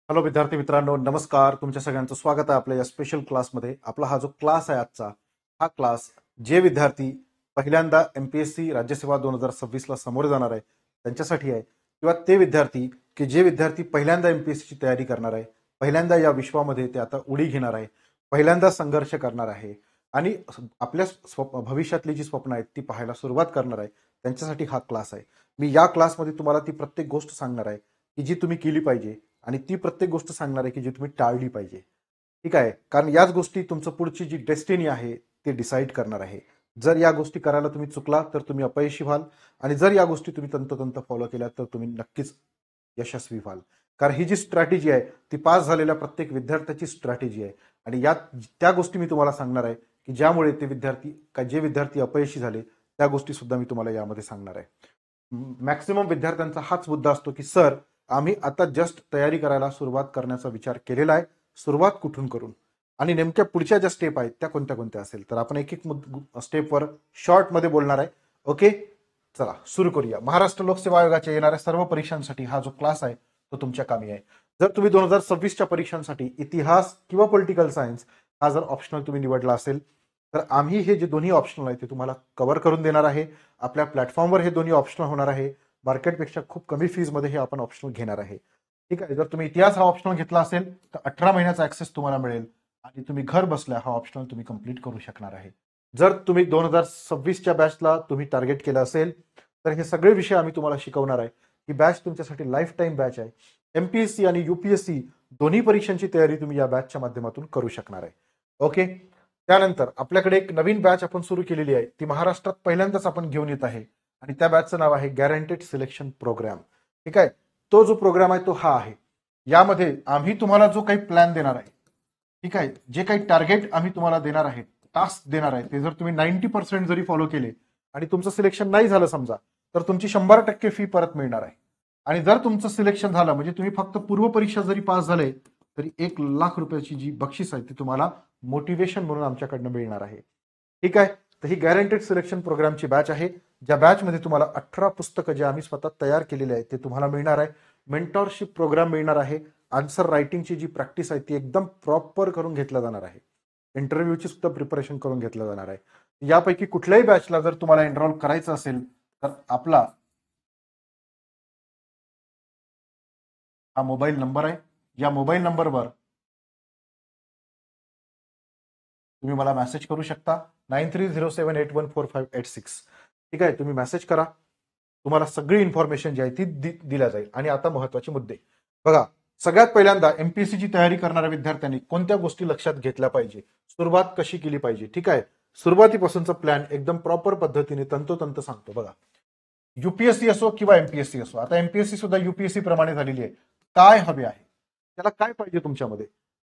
Hello विद्यार्थी मित्रांनो, नमस्कार. तुमच्या सगळ्यांचं स्वागत आहे आपल्या या स्पेशल क्लासमध्ये. आपला हा जो क्लास आहे आजचा, हा क्लास जे विद्यार्थी पहिल्यांदा एमपीएससी राज्यसेवा 2026 ला समोर जाणार आहे त्यांच्यासाठी आहे, किंवा ते विद्यार्थी की जे विद्यार्थी पहिल्यांदा एमपीएससी ची तयारी करणार आहे, पहिल्यांदा या विश्वामध्ये ते आता उडी घेणार आहे, पहिल्यांदा संघर्ष करणार आहे आणि आपल्या भविष्यातली जी स्वप्न आहेत ती पाहायला सुरुवात करणार आहे, त्यांच्यासाठी हा क्लास आहे. मी या क्लासमध्ये तुम्हाला ती प्रत्येक गोष्ट सांगणार आहे की जी तुम्ही केली पाहिजे आणि ती प्रत्येक गोष्ट सांगणार आहे की जी तुम्ही टाळली पाहिजे. ठीक आहे, कारण याच गोष्टी तुमचं पुढची जी डेस्टिनी आहे ते डिसाईड करणार आहे. जर या गोष्टी करायला तुम्ही चुकला तर तुम्ही अपयशी व्हाल, आणि जर या गोष्टी तुम्ही तंतोतंत फॉलो केल्या तर तुम्ही नक्कीच यशस्वी व्हाल. कारण ही जी स्ट्रॅटेजी आहे ती पास झालेल्या प्रत्येक विद्यार्थ्याची स्ट्रॅटेजी आहे, आणि यात त्या गोष्टी मी तुम्हाला सांगणार आहे की ज्यामुळे ते विद्यार्थी जे विद्यार्थी अपयशी झाले त्या गोष्टी सुद्धा मी तुम्हाला यामध्ये सांगणार आहे. मॅक्सिमम विद्यार्थ्यांचा हाच मुद्दा असतो की सर, आम्ही आता जस्ट तयारी करायला सुरुवात करण्याचा विचार केलेला आहे, सुरुवात कुठून करून, आणि नेमक्या पुढच्या ज्या स्टेप आहेत त्या कोणत्या कोणत्या असेल. तर आपण एक एक स्टेपवर शॉर्टमध्ये बोलणार आहे. ओके, चला सुरू करूया. महाराष्ट्र लोकसेवा आयोगाच्या येणाऱ्या सर्व परीक्षांसाठी हा जो क्लास आहे तो तुमच्या कामी आहे. जर तुम्ही 2026च्या परीक्षांसाठी इतिहास किंवा पॉलिटिकल सायन्स हा जर ऑप्शनल तुम्ही निवडला असेल तर आम्ही हे जे दोन्ही ऑप्शनल आहे ते तुम्हाला कव्हर करून देणार आहे. आपल्या प्लॅटफॉर्मवर हे दोन्ही ऑप्शनल होणार आहे. मार्केटपेक्षा खूप कमी फीजमध्ये हे आपण ऑप्शनल घेणार आहे. ठीक आहे, जर तुम्ही इतिहास हा ऑप्शनल घेतला असेल तर 18 महिन्याचा ऍक्सेस तुम्हाला मिळेल आणि तुम्ही घर बसल्या हा ऑप्शनल तुम्ही कंप्लीट करू शकणार आहे. जर तुम्ही 2026च्या बॅचला तुम्ही टार्गेट केलं असेल तर हे सगळे विषय आम्ही तुम्हाला शिकवणार आहे. ही बॅच तुमच्यासाठी लाईफ टाईम बॅच आहे. एमपीएससी आणि युपीएससी दोन्ही परीक्षांची तयारी तुम्ही या बॅचच्या माध्यमातून करू शकणार आहे. ओके, त्यानंतर आपल्याकडे एक नवीन बॅच आपण सुरू केलेली आहे, ती महाराष्ट्रात पहिल्यांदाच आपण घेऊन येत आहे, आणि त्या बॅचचं नाव आहे गॅरंटेड सिलेक्शन प्रोग्राम. ठीक आहे, तो जो प्रोग्राम आहे तो हा आहे. यामध्ये आम्ही तुम्हाला जो काही प्लॅन देणार आहे, ठीक आहे, जे काही टार्गेट आम्ही तुम्हाला देणार आहे, टास्क देणार आहे, ते जर तुम्ही 90% जरी फॉलो केले आणि तुमचं सिलेक्शन नाही झालं समजा, तर तुमची 100% फी परत मिळणार आहे. आणि जर तुमचं सिलेक्शन झालं, म्हणजे तुम्ही फक्त पूर्व परीक्षा जरी पास झाले तरी 1,00,000 रुपयाची जी बक्षीस आहे ती तुम्हाला मोटिवेशन म्हणून आमच्याकडनं मिळणार आहे. ठीक आहे, तर ही गॅरंटेड सिलेक्शन प्रोग्रामची बॅच आहे, ज्या बॅचमध्ये तुम्हाला 18 पुस्तकं जे आम्ही स्वतः तयार केलेले आहेत ते तुम्हाला मिळणार आहे. मेंटॉरशिप प्रोग्राम मिळणार आहे. आन्सर रायटिंगची जी प्रॅक्टिस आहे ती एकदम प्रॉपर करून घेतला जाणार आहे. इंटरव्ह्यूची सुद्धा प्रिपरेशन करून घेतलं जाणार आहे. यापैकी कुठल्याही बॅचला जर तुम्हाला एनरोल करायचं असेल तर आपला हा मोबाईल नंबर आहे. या मोबाईल नंबरवर तुम्ही मला मेसेज करू शकता, 9307814586. ठीक आहे, तुम्ही मेसेज करा, तुम्हाला सगळी इन्फॉर्मेशन जी आहे ती दिल्या जाईल. आणि आता महत्वाचे मुद्दे बघा. सगळ्यात पहिल्यांदा एमपीएससीची तयारी करणाऱ्या विद्यार्थ्यांनी कोणत्या गोष्टी लक्षात घेतल्या पाहिजे, सुरुवात कशी केली पाहिजे. ठीक आहे, सुरुवातीपासूनचा प्लॅन एकदम प्रॉपर पद्धतीने तंतोतंत सांगतो. बघा, युपीएससी असो किंवा एमपीएससी असो, आता एमपीएससी सुद्धा युपीएससी प्रमाणे झालेली आहे. काय हवे आहे, त्याला काय पाहिजे तुमच्यामध्ये.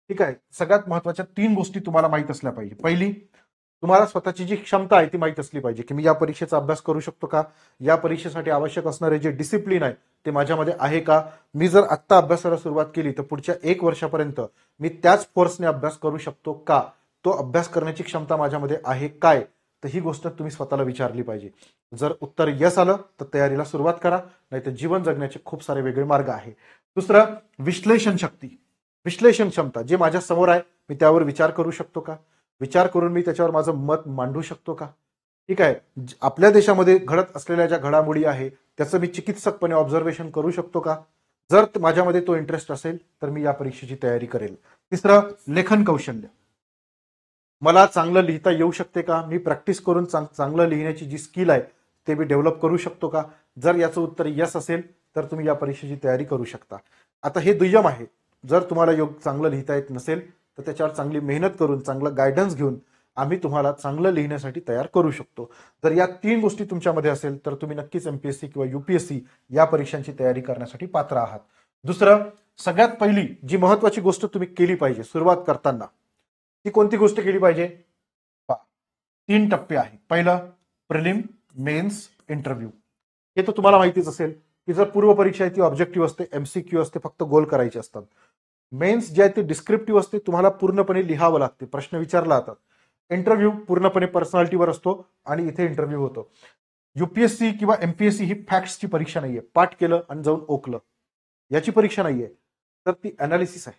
ठीक आहे, सगळ्यात महत्वाच्या 3 गोष्टी तुम्हाला माहित असल्या पाहिजे. पहिली, तुम्हाला स्वतःची जी क्षमता आहे ती माहित असली पाहिजे की मी या परीक्षेचा अभ्यास करू शकतो का, या परीक्षेसाठी आवश्यक असणारे जे डिसिप्लिन आहे ते माझ्यामध्ये आहे का. मी जर आत्ता अभ्यासाला सुरुवात केली तर पुढच्या 1 वर्षापर्यंत मी त्याच फोर्सने अभ्यास करू शकतो का, तो अभ्यास करण्याची क्षमता माझ्यामध्ये आहे काय. तर ही गोष्ट तुम्ही स्वतःला विचारली पाहिजे. जर उत्तर यस आलं तर तयारीला सुरुवात करा, नाहीतर जीवन जगण्याचे खूप सारे वेगळे मार्ग आहे. दुसरं, विश्लेषण शक्ती, विश्लेषण क्षमता, जे माझ्या समोर आहे मी त्यावर विचार करू शकतो का, विचार करून मी त्याच्यावर माझं मत मांडू शकतो का. ठीक आहे, आपल्या देशामध्ये घडत असलेल्या ज्या घडामोडी आहे त्याचं मी चिकित्सकपणे ऑब्झर्वेशन करू शकतो का. जर माझ्यामध्ये तो इंटरेस्ट असेल तर मी या परीक्षेची तयारी करेल. तिसरं, लेखन कौशल्य, मला चांगलं लिहिता येऊ शकते का, मी प्रॅक्टिस करून चांगलं लिहिण्याची जी स्किल आहे ते मी डेव्हलप करू शकतो का. जर याचं उत्तर यस असेल तर तुम्ही या परीक्षेची तयारी करू शकता. आता हे दुय्यम आहे, जर तुम्हाला चांगलं लिहिता येत नसेल तर त्याच्यावर चांगली मेहनत करून चांगलं गायडन्स घेऊन आम्ही तुम्हाला चांगलं लिहिण्यासाठी तयार करू शकतो. जर या 3 गोष्टी तुमच्यामध्ये असेल तर तुम्ही नक्कीच एमपीएससी किंवा युपीएससी या परीक्षांची तयारी करण्यासाठी पात्र आहात. दुसरं, सगळ्यात पहिली जी महत्वाची गोष्ट तुम्ही केली पाहिजे सुरुवात करताना, ती कोणती गोष्ट केली पाहिजे. 3 टप्पे आहेत. पहिलं, प्रिलिम, मेन्स, इंटरव्ह्यू. हे तर तुम्हाला माहितीच असेल की जर पूर्व परीक्षा आहे ती ऑब्जेक्टिव्ह असते, एमसीक्यू असते, फक्त गोल करायचे असतात. मेन्स जे आहे ते डिस्क्रिप्टिव्ह असते, तुम्हाला पूर्णपणे लिहावं लागते, प्रश्न विचारला जातात. इंटरव्ह्यू पूर्णपणे पर्सनॅलिटीवर असतो आणि इथे इंटरव्ह्यू होतो. युपीएससी किंवा एमपीएससी ही फॅक्ट्सची परीक्षा नाहीये, पाठ केलं आणि जाऊन ओकलं, याची परीक्षा नाहीये. तर ती अनालिसिस आहे.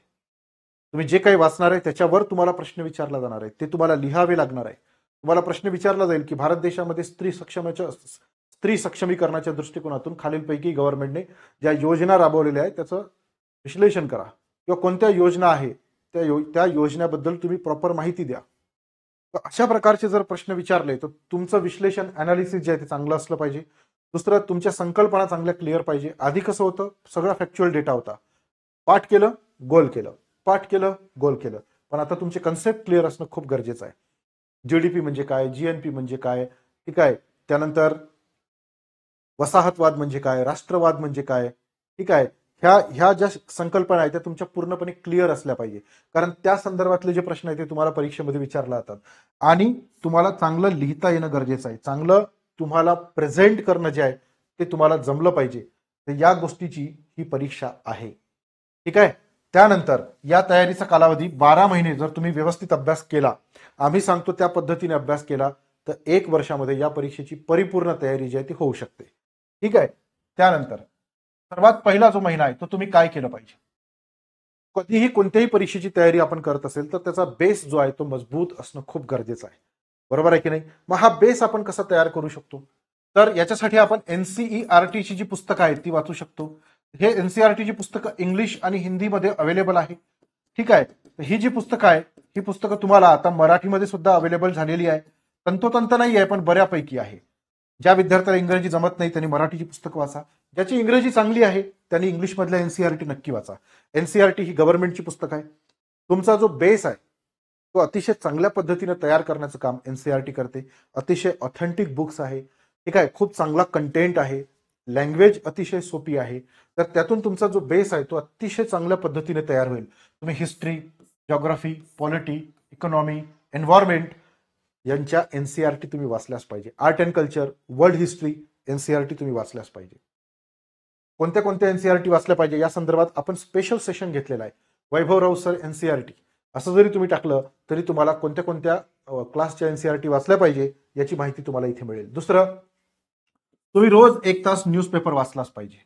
तुम्ही जे काही वाचणार आहे त्याच्यावर तुम्हाला प्रश्न विचारला जाणार आहे, ते तुम्हाला लिहावे लागणार आहे. तुम्हाला प्रश्न विचारला जाईल की भारत देशामध्ये स्त्री सक्षमीकरणाच्या दृष्टिकोनातून खालीलपैकी गव्हर्नमेंटने ज्या योजना राबवलेल्या आहेत त्याचं विश्लेषण करा, किंवा कोणत्या योजना आहे त्या योजनेबद्दल तुम्ही प्रॉपर माहिती द्या. तर अशा प्रकारचे जर प्रश्न विचारले तर तुमचं विश्लेषण अनालिसिस जे आहे ते चांगलं असलं पाहिजे. दुसरं, तुमच्या संकल्पना चांगल्या क्लिअर पाहिजे. आधी कसं होतं, सगळा फॅक्च्युअल डेटा होता, पाठ केलं गोल केलं, पाठ केलं गोल केलं. पण आता तुमचे कन्सेप्ट क्लिअर असणं खूप गरजेचं आहे. जीडीपी म्हणजे काय, जीएनपी म्हणजे काय, ठीक आहे, त्यानंतर वसाहतवाद म्हणजे काय, राष्ट्रवाद म्हणजे काय, ठीक आहे, ह्या ज्या संकल्पना आहेत त्या तुमच्या पूर्णपणे क्लिअर असल्या पाहिजे. कारण त्या संदर्भातले जे प्रश्न आहेत ते तुम्हाला परीक्षेमध्ये विचारले जातात. आणि तुम्हाला चांगलं लिहिता येणं गरजेचं आहे. चांगलं तुम्हाला प्रेझेंट करणं जे आहे ते तुम्हाला जमलं पाहिजे. तर या गोष्टीची ही परीक्षा आहे. ठीक आहे. त्यानंतर या तयारीचा कालावधी 12 महिने जर तुम्ही व्यवस्थित अभ्यास केला, आम्ही सांगतो त्या पद्धतीने अभ्यास केला, तर 1 वर्षामध्ये या परीक्षेची परिपूर्ण तयारी जी आहे ती होऊ शकते. ठीक आहे. त्यानंतर सर्वात पहिला जो महिना आहे तो तुम्ही काय केलं पाहिजे. कधीही कोणत्याही परीक्षेची तयारी आपण करत असेल तर त्याचा बेस जो आहे तो मजबूत असणं खूप गरजेचं आहे. बरोबर आहे की नाही. मग हा बेस आपण कसा तयार करू शकतो, तर याच्यासाठी आपण एनसीईआरटीची जी पुस्तकं आहेत ती वाचू शकतो. हे एनसीईआरटीची पुस्तकं इंग्लिश आणि हिंदीमध्ये अवेलेबल आहे. ठीक आहे. ही जी पुस्तकं आहे ही पुस्तकं तुम्हाला आता मराठीमध्ये सुद्धा अवेलेबल झालेली आहे. तंतोतंत नाही आहे पण बऱ्यापैकी आहे. ज्या विद्यार्थ्याला इंग्रजी जमत नाही त्यांनी मराठीची पुस्तकं वाचा. ज्याची इंग्रजी चांगली आहे त्यांनी इंग्लिशमधल्या एनसीईआरटी नक्की वाचा. एनसीईआरटी ही गव्हर्नमेंटची पुस्तकं आहे. तुमचा जो बेस आहे तो अतिशय चांगल्या पद्धतीने तयार करण्याचं काम एनसीईआरटी करते. अतिशय ऑथेंटिक बुक्स आहे. ठीक आहे. खूप चांगला कंटेंट आहे. लँग्वेज अतिशय सोपी आहे. तर त्यातून तुमचा जो बेस आहे तो अतिशय चांगल्या पद्धतीने तयार होईल. तुम्ही history, geography, polity, economy, environment यांच्या एनसीईआरटी तुम्ही वाचल्यास पाहिजे. Art and culture, world history NCERT तुम्ही वाचल्यास पाहिजे. कोणत्या कोणत्या एनसीईआरटी वाचल्या पाहिजे या संदर्भात आपण स्पेशल सेशन घेतलेला आहे. वैभवराव सर एनसीईआरटी असं जरी तुम्ही टाकलं तरी तुम्हाला कोणत्या कोणत्या क्लासच्या एनसीईआरटी वाचल्या पाहिजे याची माहिती तुम्हाला इथे मिळेल. दुसरं, तुम्ही रोज 1 तास न्यूजपेपर वाचलाच पाहिजे.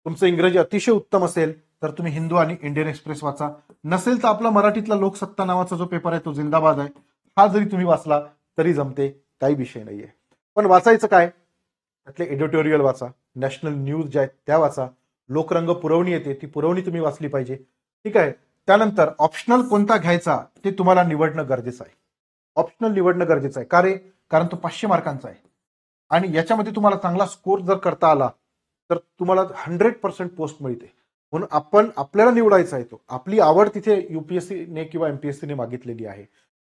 तुमचं इंग्रजी अतिशय उत्तम असेल तर तुम्ही हिंदू आणि इंडियन एक्सप्रेस वाचा. नसेल तर आपला मराठीतला लोकसत्ता नावाचा जो पेपर आहे तो जिंदाबाद आहे, हा जरी तुम्ही वाचला तरी जमते, काही विषय नाहीये. पण वाचायचं काय, त्यातले एडिटोरियल वाचा, नॅशनल न्यूज ज्या आहेत त्या वाचा, लोकरंग पुरवणी येते ती पुरवणी तुम्ही वाचली पाहिजे. ठीक आहे. त्यानंतर ऑप्शनल कोणता घ्यायचा ते तुम्हाला निवडणं गरजेचं आहे. ऑप्शनल निवडणं गरजेचं आहे. का रे, कारण तो 500 मार्कांचा आहे आणि याच्यामध्ये तुम्हाला चांगला स्कोर जर करता आला तर तुम्हाला 100% पोस्ट मिळते. म्हणून आपल्याला निवडायचा आहे तो. आपली आवड तिथे युपीएससीने किंवा एमपीएससीने मागितलेली आहे.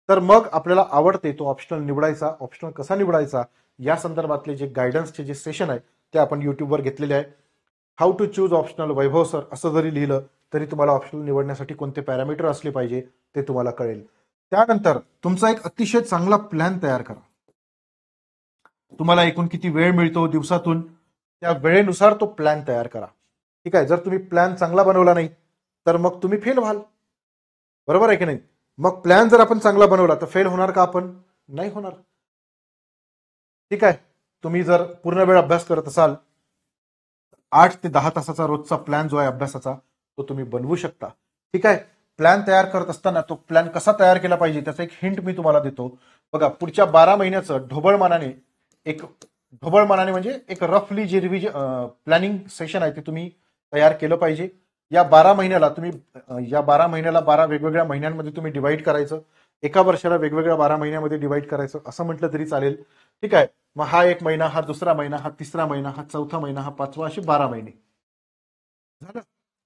तर मग आपल्याला आवडते तो ऑप्शनल निवडायचा. ऑप्शनल कसा निवडायचा या संदर्भातले जे गायडन्सचे जे सेशन आहे ते आपण युट्यूबवर घेतलेले आहे. How to choose optional Vaibhav sir असं जरी लिहिलं तरी तुम्हाला ऑप्शनल निवडण्यासाठी कोणते पॅरामीटर असले पाहिजे ते तुम्हाला कळेल. त्यानंतर तुमचा एक अतिशय चांगला प्लॅन तयार करा. तुम्हाला एकूण किती वेळ मिळतो दिवसातून त्या वेळेनुसार तो प्लॅन तयार करा. ठीक आहे. जर तुम्ही प्लॅन चांगला बनवला नाही तर मग तुम्ही फेल व्हाल. बरोबर आहे की नाही. मग प्लॅन जर आपण चांगला बनवला तर फेल होणार का आपण, नाही होणार. ठीक आहे. तुम्ही जर पूर्ण वेळ अभ्यास करत असाल 8 ते 10 तासाचा रोजचा प्लॅन जो आहे अभ्यासाचा तो तुम्ही बनवू शकता. ठीक आहे. प्लॅन तयार करत असताना तो प्लॅन कसा तयार केला पाहिजे त्याचा एक हिंट मी तुम्हाला देतो. बघा, पुढच्या 12 महिन्याचं ढोबळमानाने म्हणजे एक रफली जे प्लॅनिंग सेशन आहे ते तुम्ही तयार केलं पाहिजे. या 12 महिन्याला 12 वेगवेगळ्या महिन्यांमध्ये तुम्ही डिवाइड करायचं. एका वर्षाला वेगवेगळ्या 12 महिन्यामध्ये डिवाइड करायचं असं म्हटलं तरी चालेल. ठीक आहे. मग हा 1 महिना, हा 2रा महिना, हा 3रा महिना, हा 4था महिना, हा 5वा, असे 12 महिने झालं.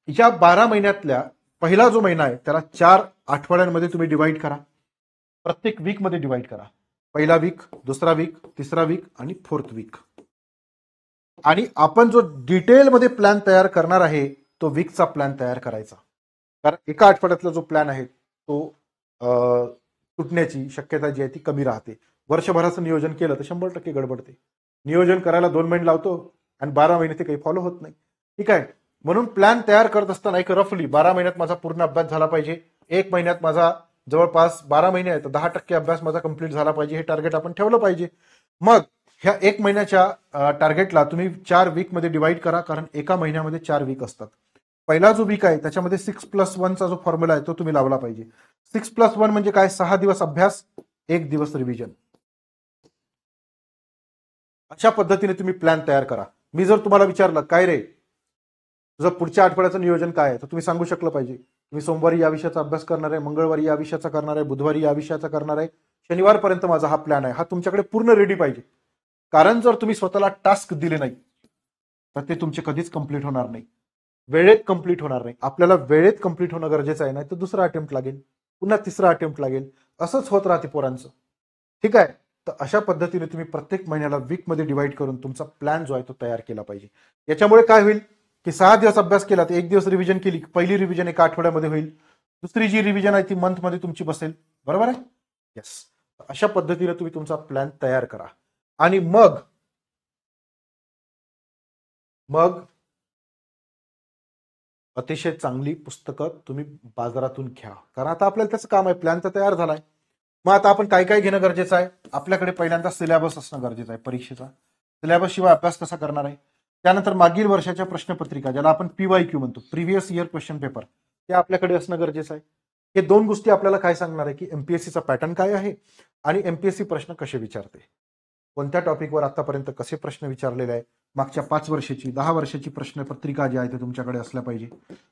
या 12 महिन्यातल्या पहिला जो महिना आहे त्याला 4 आठवड्यांमध्ये तुम्ही डिवाइड करा. प्रत्येक वीक मध्ये डिवाइड करा. पहिला वीक, 2रा वीक, 3रा वीक आणि 4th वीक. आणि आपण जो डिटेलमध्ये प्लॅन तयार करणार आहे तो वीकचा प्लॅन तयार करायचा. कारण एका आठवड्यातला जो प्लॅन आहे तो तुटण्याची शक्यता जी आहे ती कमी राहते. वर्षभराचं नियोजन केलं तर 100% गडबडते. नियोजन करायला 2 महिने लावतो आणि 12 महिने ते काही फॉलो होत नाही. ठीक आहे. म्हणून प्लॅन तयार करत असताना एक रफली 12 महिन्यात माझा पूर्ण अभ्यास झाला पाहिजे. 1 महिन्यात माझा जवळपास 12 महिने आहे तर 10% अभ्यास माझा कंप्लीट झाला पाहिजे, हे टार्गेट आपण ठेवलं पाहिजे. मग ह्या 1 महिन्याच्या टार्गेटला तुम्ही 4 वीकमध्ये डिवाइड करा. कारण एका महिन्यामध्ये 4 वीक असतात. पहिला जो वीक आहे त्याच्यामध्ये 6+1 जो फॉर्म्युला आहे तो तुम्ही लावला पाहिजे. 6+1 म्हणजे काय? 6 दिवस अभ्यास, 1 दिवस रिव्हिजन. अशा पद्धतीने तुम्ही प्लॅन तयार करा. मी जर तुम्हाला विचारलं काय रे तुझं पुढच्या आठवड्याचं नियोजन काय आहे, तर तुम्ही सांगू शकलं पाहिजे मी सोमवारी या विषयाचा अभ्यास करणार आहे, मंगळवारी या विषयाचा करणार आहे, बुधवारी या विषयाचा करणार आहे, शनिवारपर्यंत माझा हा प्लॅन आहे. हा तुमच्याकडे पूर्ण रेडी पाहिजे. कारण जर तुम्ही स्वतःला टास्क दिले नाही तर ते तुमचे कधीच कंप्लीट होणार नाही, वेळेत कंप्लीट होणार नाही. आपल्याला वेळेत कंप्लीट होणं गरजेचं आहे, नाही तर दुसरा अटेम्प्ट लागेल, पुन्हा तिसरा अटेम्प्ट लागेल, असंच होत राहते पोरांचं. ठीक आहे. तर अशा पद्धतीने तुम्ही प्रत्येक महिन्याला वीकमध्ये डिवाइड करून तुमचा प्लॅन जो आहे तो तयार केला पाहिजे. याच्यामुळे काय होईल की 6 दिवस अभ्यास केला तर 1 दिवस रिव्हिजन केली, पहिली रिव्हिजन 1 आठवड्यामध्ये होईल, दुसरी जी रिव्हिजन आहे ती मंथमध्ये तुमची बसेल. बरोबर आहे? येस. अशा पद्धतीने तुम्ही तुमचा प्लॅन तयार करा आणि मग अतिशय चांगली पुस्तकं तुम्ही बाजारातून घ्या. कारण आता आपल्याला त्याचं काम आहे, प्लॅन तर तयार झालाय. मग आता आपण काय काय घेणं गरजेचं आहे? आपल्याकडे पहिल्यांदा सिलेबस असणं गरजेचं आहे परीक्षेचा. सिलेबस शिवाय अभ्यास कसा करणार आहे? त्यानंतर मागील वर्षाच्या प्रश्नपत्रिका, ज्याला आपण PYQ म्हणतो, प्रिव्हियस इयर क्वेश्चन पेपर, ते आपल्याकडे असणं गरजेचं आहे. हे दोन गोष्टी आपल्याला काय सांगणार आहे की एमपीएससीचा पॅटर्न काय आहे आणि एमपीएससी प्रश्न कसे विचारते, कोणत्या टॉपिकवर आतापर्यंत कसे प्रश्न विचारलेले आहे, मागच्या 5 वर्षाची 10 वर्षाची प्रश्नपत्रिका जी आहे ते तुमच्याकडे असल्या पाहिजे.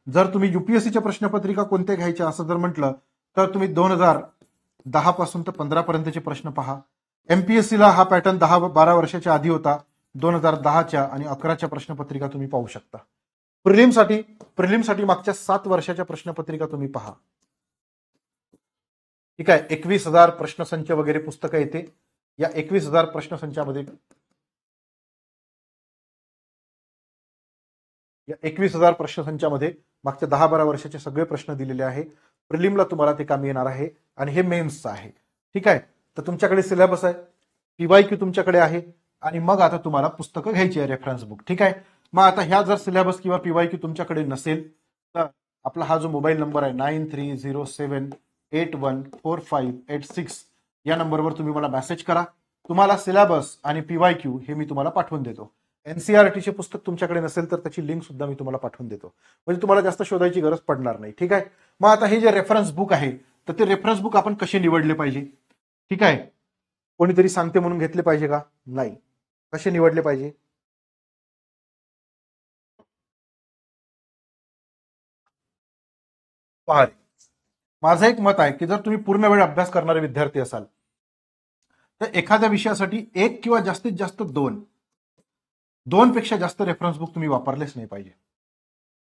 जर तुम्ही युपीएससीच्या प्रश्नपत्रिका कोणत्या घ्यायच्या असं जर म्हटलं तर तुम्ही 2010 पासून तर 15 पर्यंतचे प्रश्न पहा. एमपीएससीला हा पॅटर्न 10-12 वर्षाच्या आधी होता. 2010च्या आणि 11च्या प्रश्नपत्रिका तुम्ही पाहू शकता. प्रिलिमसाठी मागच्या 7 वर्षाच्या प्रश्नपत्रिका तुम्ही पहा. ठीक आहे. 21,000 प्रश्नसंच वगैरे पुस्तकं येते. या 21,000 प्रश्नसंचामध्ये मागच्या 10-12 वर्षाचे सगळे प्रश्न दिलेले आहे. प्रिलिमला तुम्हाला ते काम येणार आहे आणि हे मेन्सचं आहे. ठीक आहे. तर तुमच्याकडे सिलेबस आहे, PYQ तुमच्याकडे आहे आणि मग आता तुम्हाला पुस्तकं घ्यायची आहे, रेफरन्स बुक. ठीक आहे. मग आता ह्या जर सिलेबस किंवा PYQ तुमच्याकडे नसेल तर आपला हा जो मोबाईल नंबर आहे 9307814586 या नंबरवर तुम्ही मला मेसेज करा. तुम्हाला सिलेबस आणि PYQ हे मी तुम्हाला पाठवून देतो. एनसीआरटीचे पुस्तक तुमच्याकडे नसेल तर त्याची लिंक सुद्धा मी तुम्हाला पाठवून देतो, म्हणजे तुम्हाला जास्त शोधायची गरज पडणार नाही. ठीक आहे. मग आता हे जे रेफरन्स बुक आहे तर ते रेफरन्स बुक आपण कसे निवडले पाहिजे? ठीक आहे. कोणीतरी सांगते म्हणून घेतले पाहिजे का? नाही. कसे निवडले पाहिजे? पहा, माझं एक मत आहे की जर तुम्ही पूर्ण वेळ अभ्यास करणारे विद्यार्थी असाल तर एखाद्या विषयासाठी 1 किंवा जास्तीत जास्त 2 पेक्षा जास्त रेफरन्स बुक तुम्ही वापरलेच नाही पाहिजे.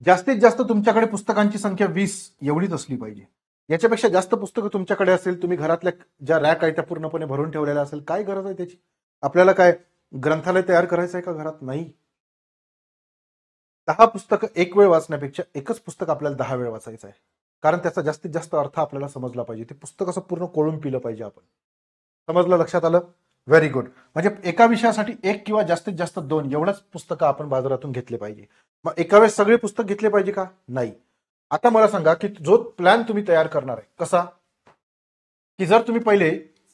जास्तीत जास्त तुमच्याकडे पुस्तकांची संख्या 20 एवढीच असली पाहिजे. याच्यापेक्षा जास्त पुस्तकं तुमच्याकडे असेल, तुम्ही घरातल्या ज्या रॅक आहेत त्या पूर्णपणे भरून ठेवलेल्या असेल, काय गरज आहे त्याची? आपल्याला काय ग्रंथालय तयार करायचं आहे का घरात? नाही. 10 पुस्तकं एक वेळ वाचण्यापेक्षा एकच पुस्तक आपल्याला 10 वेळ वाचायचं आहे, कारण त्याचा जास्तीत जास्त अर्थ आपल्याला समजला पाहिजे. ते पुस्तक असं पूर्ण कोळून पिलं पाहिजे आपण. समजलं? लक्षात आलं? Very good. म्हणजे एका विषयासाठी 1 किंवा जास्तीत जास्त 2 एवढंच पुस्तकं आपण बाजारातून घेतले पाहिजे. मग एका वेळेस सगळे पुस्तक घेतले पाहिजे का? नाही. आता मला सांगा की जो प्लॅन तुम्ही तयार करणार आहे कसा, की जर तुम्ही पहिले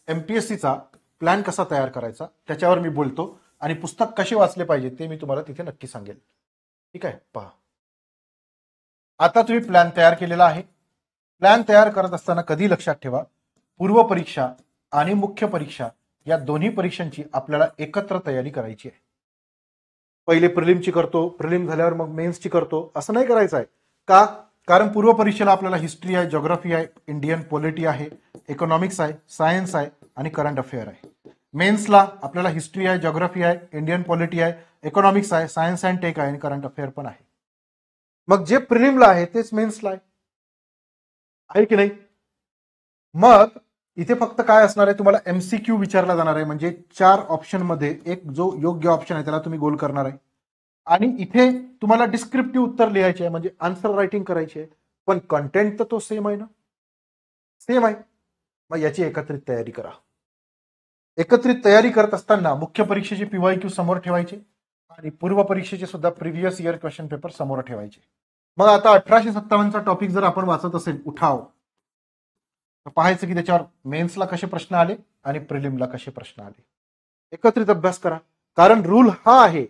एमपीएससीचा प्लॅन कसा तयार करायचा त्याच्यावर मी बोलतो आणि पुस्तक कसे वाचले पाहिजे ते मी तुम्हाला तिथे नक्की सांगेल. ठीक आहे. पहा, आता तुम्ही प्लॅन तयार केलेला आहे. प्लॅन तयार करत असताना कधी लक्षात ठेवा, पूर्व परीक्षा आणि मुख्य परीक्षा या दोन्ही परीक्षांची आपल्याला एकत्र तयारी करायची आहे. पहिले प्रिलिमची करतो, प्रिलिम झाल्यावर मग मेन्सची करतो, असं नाही करायचं आहे. का? कारण पूर्व परीक्षेला आपल्याला हिस्ट्री आहे, ज्योग्राफी आहे, इंडियन पॉलिटी आहे, इकॉनॉमिक्स आहे, सायन्स आहे आणि करंट अफेअर आहे. मेन्सला आपल्याला हिस्ट्री आहे, ज्योग्राफी आहे, इंडियन पॉलिटी आहे, इकॉनॉमिक्स आहे, सायन्स अँड टेक आहे आणि करंट अफेअर पण आहे. मग जे प्रिलिमला आहे तेच मेन्सला आहे की नाही? मग इथे फक्त काय असणार आहे, तुम्हाला MCQ विचारला जाणार आहे, म्हणजे 4 ऑप्शन मध्ये एक जो योग्य ऑप्शन आहे त्याला तुम्ही गोल करणार आहे आणि इथे तुम्हाला डिस्क्रिप्टिव्ह उत्तर लिहायचे आहे, म्हणजे आन्सर रायटिंग करायची आहे. पण कंटेंट तर तो सेम आहे ना? सेम आहे. मग याची एकत्रित तयारी करा. एकत्रित तयारी करत असताना मुख्य परीक्षेचे PYQ समोर ठेवायचे आणि पूर्व परीक्षेचे सुद्धा प्रिव्हियस इयर क्वेश्चन पेपर समोर ठेवायचे. मग आता 1857चा टॉपिक जर आपण वाचत असेल उठाव, तर पाहायचं की त्याच्यावर मेन्सला कसे प्रश्न आले आणि प्रिलिमला कसे प्रश्न आले. एकत्रित अभ्यास करा. कारण रूल हा आहे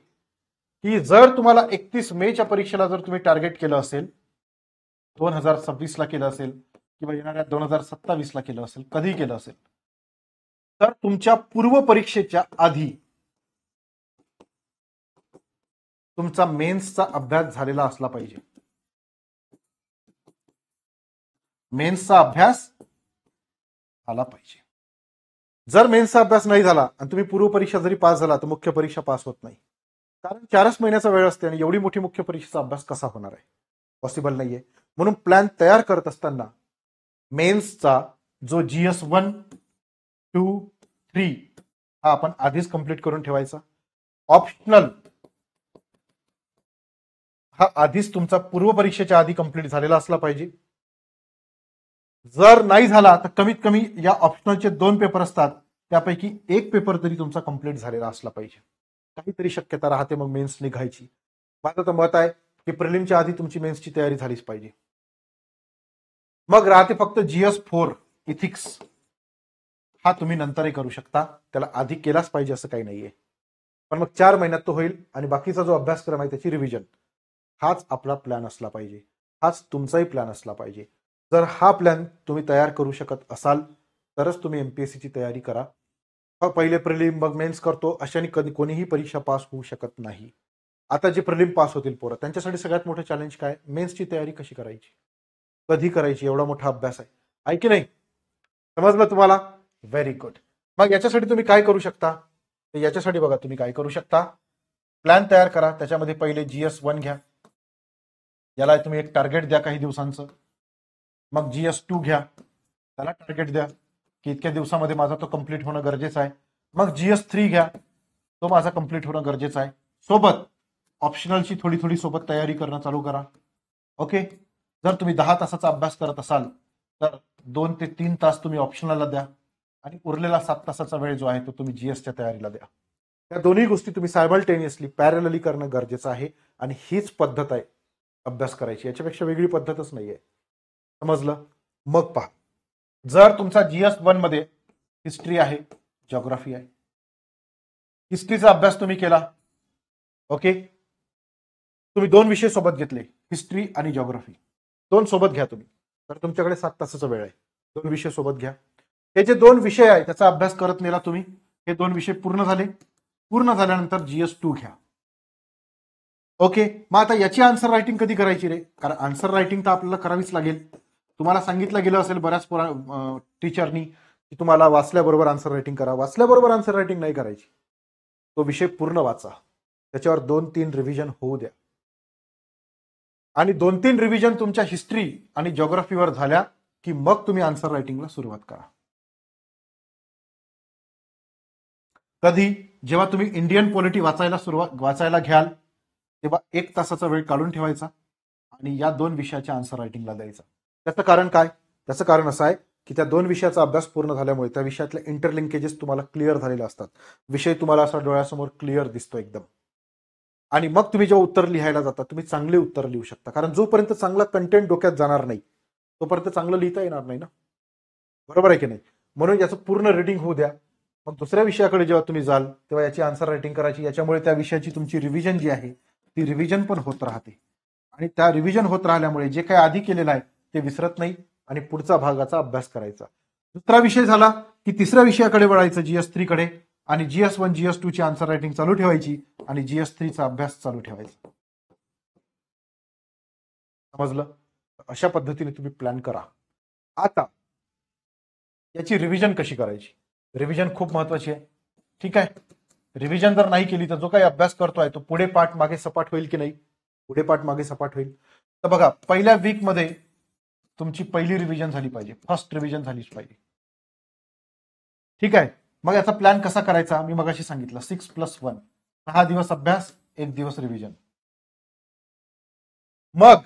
की जर तुम्हाला 31 मेच्या परीक्षेला जर तुम्ही टार्गेट केलं असेल, 2026ला केलं असेल किंवा येणाऱ्या 2027ला केलं असेल, कधी केलं असेल, तर तुमच्या पूर्व परीक्षेच्या आधी तुमचा मेन्सचा अभ्यास झालेला असला पाहिजे. मेन्सचा अभ्यास झाला पाहिजे. जर मेन्सचा अभ्यास नाही झाला आणि तुम्ही पूर्व परीक्षा जरी पास झाला तर मुख्य परीक्षा पास होत नाही. कारण 4च महिन्याचा वेळ असते आणि एवढी मोठी मुख्य परीक्षेचा अभ्यास कसा होणार आहे? पॉसिबल नाहीये. म्हणून प्लॅन तयार करत असताना मेन्सचा जो GS1, 2, 3 हा आपण आधीच कंप्लीट करून ठेवायचा. ऑप्शनल हा आधीच तुमचा पूर्व परीक्षेच्या आधी कंप्लीट झालेला असला पाहिजे. जर नाही झाला तर कमीत कमी या ऑप्शनलचे 2 पेपर असतात, त्यापैकी एक पेपर तरी तुमचा कंप्लीट झालेला असला पाहिजे. काहीतरी शक्यता राहते मग मेन्स निघायची. माझं तर मत आहे की प्रिलिमच्या आधी तुमची मेन्सची तयारी झालीच पाहिजे. मग राहते फक्त GS4 इथिक्स. हा तुम्ही नंतरही करू शकता, त्याला आधी केलाच पाहिजे असं काही नाहीये. पण मग 4 महिन्यात तो होईल आणि बाकीचा जो अभ्यासक्रम आहे त्याची रिव्हिजन. हाच आपला प्लॅन असला पाहिजे, हाच तुमचाही प्लॅन असला पाहिजे. जर हा प्लॅन तुम्ही तयार करू शकत असाल तरच तुम्ही MPSCची तयारी करा. पहिले प्रिलिम मग मेन्स करतो अशाने कधी कोणीही परीक्षा पास होऊ शकत नाही. आता जे प्रिलिम पास होतील पोरं त्यांच्यासाठी सगळ्यात मोठं चॅलेंज काय? मेन्सची तयारी कशी करायची, कधी करायची, एवढा मोठा अभ्यास आहे की नाही? समजलं तुम्हाला? Very good. मग याच्यासाठी तुम्ही काय करू शकता? याच्यासाठी बघा तुम्ही काय करू शकता. प्लॅन तयार करा. त्याच्यामध्ये पहिले GS1 घ्या, याला तुम्ही एक टार्गेट द्या काही दिवसांचं. मग GS2 घ्या, त्याला टार्गेट द्या की इतक्या दिवसामध्ये माझा तो कंप्लीट होणं गरजेचं आहे. मग GS3 घ्या, तो माझा कंप्लीट होणं गरजेचं आहे. सोबत ऑप्शनलची थोडी थोडी सोबत तयारी करणं चालू करा. ओके. जर तुम्ही 10 तासाचा अभ्यास करत असाल तर 2 ते 3 तास तुम्ही ऑप्शनलला द्या आणि उरलेला 7 तासाचा वेळ जो आहे तो तुम्ही GSच्या तयारीला द्या. या दोन्ही गोष्टी तुम्ही सायमल्टेनियसली पॅरलली करणं गरजेचं आहे आणि हीच पद्धत आहे अभ्यास करायची. याच्यापेक्षा वेगळी पद्धतच नाहीये. समजलं? मग पहा, जर तुमचा GS1 मध्ये हिस्ट्री आहे, जिओग्राफी आहे, हिस्ट्रीचा अभ्यास तुम्ही केला, ओके, तुम्ही 2 विषय सोबत घेतले, हिस्ट्री आणि जिओग्राफी, 2 सोबत घ्या तुम्ही, तर तुमच्याकडे 7 तासाचा वेळ आहे. 2 विषय सोबत घ्या. हे जे 2 विषय आहे त्याचा अभ्यास करत नेला तुम्ही. हे 2 विषय पूर्ण झाले. पूर्ण झाल्यानंतर GS2 घ्या. ओके. मग आता याची आन्सर रायटिंग कधी करायची रे? कारण आन्सर रायटिंग तर आपल्याला करावीच लागेल. तुम्हाला सांगितलं गेलं असेल बऱ्याच टीचरनी की तुम्हाला वाचल्याबरोबर आन्सर रायटिंग करा. वाचल्याबरोबर आन्सर रायटिंग नाही करायची. तो विषय पूर्ण वाचा, त्याच्यावर 2-3 रिव्हिजन होऊ द्या आणि 2-3 रिव्हिजन तुमच्या हिस्ट्री आणि जिओग्राफीवर झाल्या की मग तुम्ही आन्सर रायटिंगला सुरुवात करा. कधी? जेव्हा तुम्ही इंडियन पॉलिटी वाचायला घ्याल तेव्हा 1 तासाचा वेळ काढून ठेवायचा आणि या 2 विषयाच्या आन्सर रायटिंगला द्यायचा. त्याचं कारण काय? त्याचं कारण असं आहे की त्या 2 विषयाचा अभ्यास पूर्ण झाल्यामुळे त्या विषयातले इंटरलिंकेजेस तुम्हाला क्लिअर झालेले असतात. विषय तुम्हाला असा डोळ्यासमोर क्लिअर दिसतो एकदम. आणि मग तुम्ही जेव्हा उत्तर लिहायला जाता तुम्ही चांगले उत्तर लिहू शकता. कारण जोपर्यंत चांगला कंटेंट डोक्यात जाणार नाही तोपर्यंत चांगलं लिहिता येणार नाही ना. बरोबर आहे की नाही? म्हणून याचं पूर्ण रिडिंग होऊ द्या. मग दुसऱ्या विषयाकडे जेव्हा तुम्ही जाल तेव्हा याची आन्सर रायटिंग करायची. याच्यामुळे त्या विषयाची तुमची रिव्हिजन जी आहे ती रिव्हिजन पण होत राहते आणि त्या रिव्हिजन होत राहिल्यामुळे जे काही आधी केलेलं आहे ते विसरत नाही आणि पुढचा भागाचा अभ्यास करायचा. दुसरा विषय झाला की तिसऱ्या विषयाकडे वळायचं, GS3 कडे, आणि GS1 GS2 ची आन्सर रायटिंग चालू ठेवायची आणि GS3 चा अभ्यास चालू ठेवायचा. समजलं? अशा पद्धतीने तुम्ही प्लॅन करा. आता याची रिव्हिजन कशी करायची? रिव्हिजन खूप महत्वाची आहे. ठीक आहे. रिव्हिजन जर नाही केली तर जो काही अभ्यास करतोय तो पुढे पाठ मागे सपाट होईल की नाही? पुढे पाठ मागे सपाट होईल. तर बघा, पहिल्या वीक मध्ये तुमची पहिली रिव्हिजन झाली पाहिजे, फर्स्ट रिव्हिजन झालीच पाहिजे. ठीक आहे. मग याचा प्लॅन कसा करायचा? मी मगाशी सांगितलं 6+1, 6 दिवस अभ्यास, 1 दिवस रिव्हिजन. मग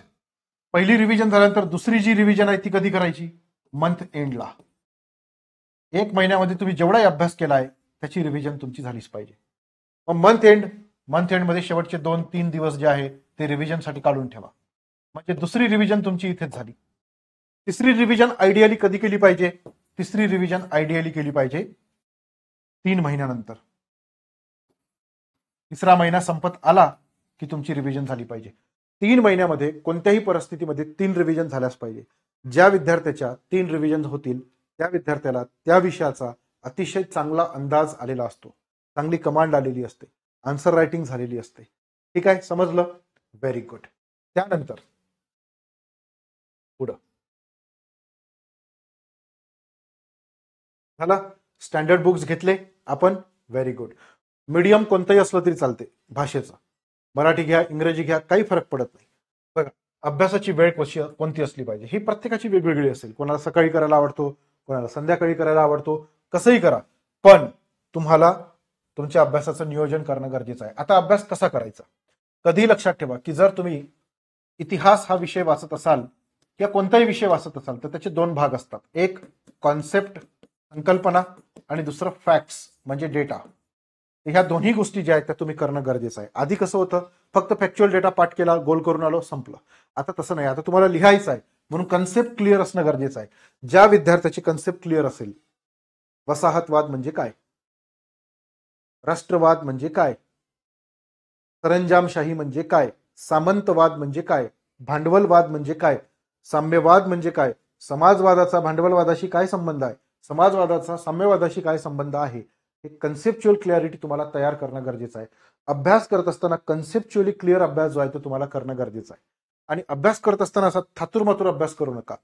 पहिली रिव्हिजन झाल्यानंतर दुसरी जी रिव्हिजन आहे ती कधी करायची? मंथ एंडला. 1 महिन्यामध्ये तुम्ही जेवढाही अभ्यास केलाय त्याची रिव्हिजन तुमची झालीच पाहिजे. मग मंथ एंडमध्ये शेवटचे 2-3 दिवस जे आहे ते रिव्हिजनसाठी काढून ठेवा. म्हणजे दुसरी रिव्हिजन तुमची इथेच झाली. तिसरी रिव्हिजन आयडियली कधी केली पाहिजे? तिसरी रिव्हिजन आयडियली केली पाहिजे 3 महिन्यानंतर. तिसरा महिना संपत आला की तुमची रिव्हिजन झाली पाहिजे. 3 महिन्यामध्ये कोणत्याही परिस्थितीमध्ये 3 रिव्हिजन झाल्याच पाहिजे. ज्या विद्यार्थ्याच्या 3 रिव्हिजन होतील त्या विद्यार्थ्याला त्या विषयाचा अतिशय चांगला अंदाज आलेला असतो, चांगली कमांड आलेली असते, आन्सर रायटिंग झालेली असते. ठीक आहे, समजलं? Very good. त्यानंतर पुढं झाला. स्टँडर्ड बुक्स घेतले आपण, व्हेरी गुड. मीडियम कोणतंही असलं तरी चालते भाषेचं, मराठी घ्या इंग्रजी घ्या काही फरक पडत नाही. बघा, अभ्यासाची वेळ कशी कोणती असली पाहिजे ही प्रत्येकाची वेगवेगळी असेल. कोणाला सकाळी करायला आवडतो, कोणाला संध्याकाळी करायला आवडतो, कसंही करा, पण तुम्हाला तुमच्या अभ्यासाचं नियोजन करणं गरजेचं आहे. आता अभ्यास कसा करायचा, कधी लक्षात ठेवा की जर तुम्ही इतिहास हा विषय वाचत असाल किंवा कोणताही विषय वाचत असाल तर त्याचे 2 भाग असतात. एक कॉन्सेप्ट संकल्पना आणि दुसरं फॅक्ट्स म्हणजे डेटा. ह्या दोन्ही गोष्टी ज्या आहेत त्या तुम्ही करणं गरजेचं आहे. आधी कसं होतं, फक्त फॅक्च्युअल डेटा पाठ केला, गोल करून आलो, संपलं. आता तसं नाही, आता तुम्हाला लिहायचं आहे म्हणून कन्सेप्ट क्लिअर असणं गरजेचं आहे. ज्या विद्यार्थ्याची कन्सेप्ट क्लिअर असेल, वसाहतवाद म्हणजे काय, राष्ट्रवाद म्हणजे काय, सरंजामशाही म्हणजे काय, सामंतवाद म्हणजे काय, भांडवलवाद म्हणजे काय, साम्यवाद म्हणजे काय, समाजवादाचा भांडवलवादाशी काय संबंध आहे, समाजवादाचा साम्यवादाशी काय संबंध आहे, हे कन्सेप्च्युअल क्लॅरिटी तुम्हाला तयार करणं गरजेचं आहे. अभ्यास करत असताना कन्सेप्च्युअली क्लिअर अभ्यास जो आहे तो तुम्हाला करणं गरजेचं आहे. आणि अभ्यास करत असताना असा थातुरमातुर अभ्यास करू नका.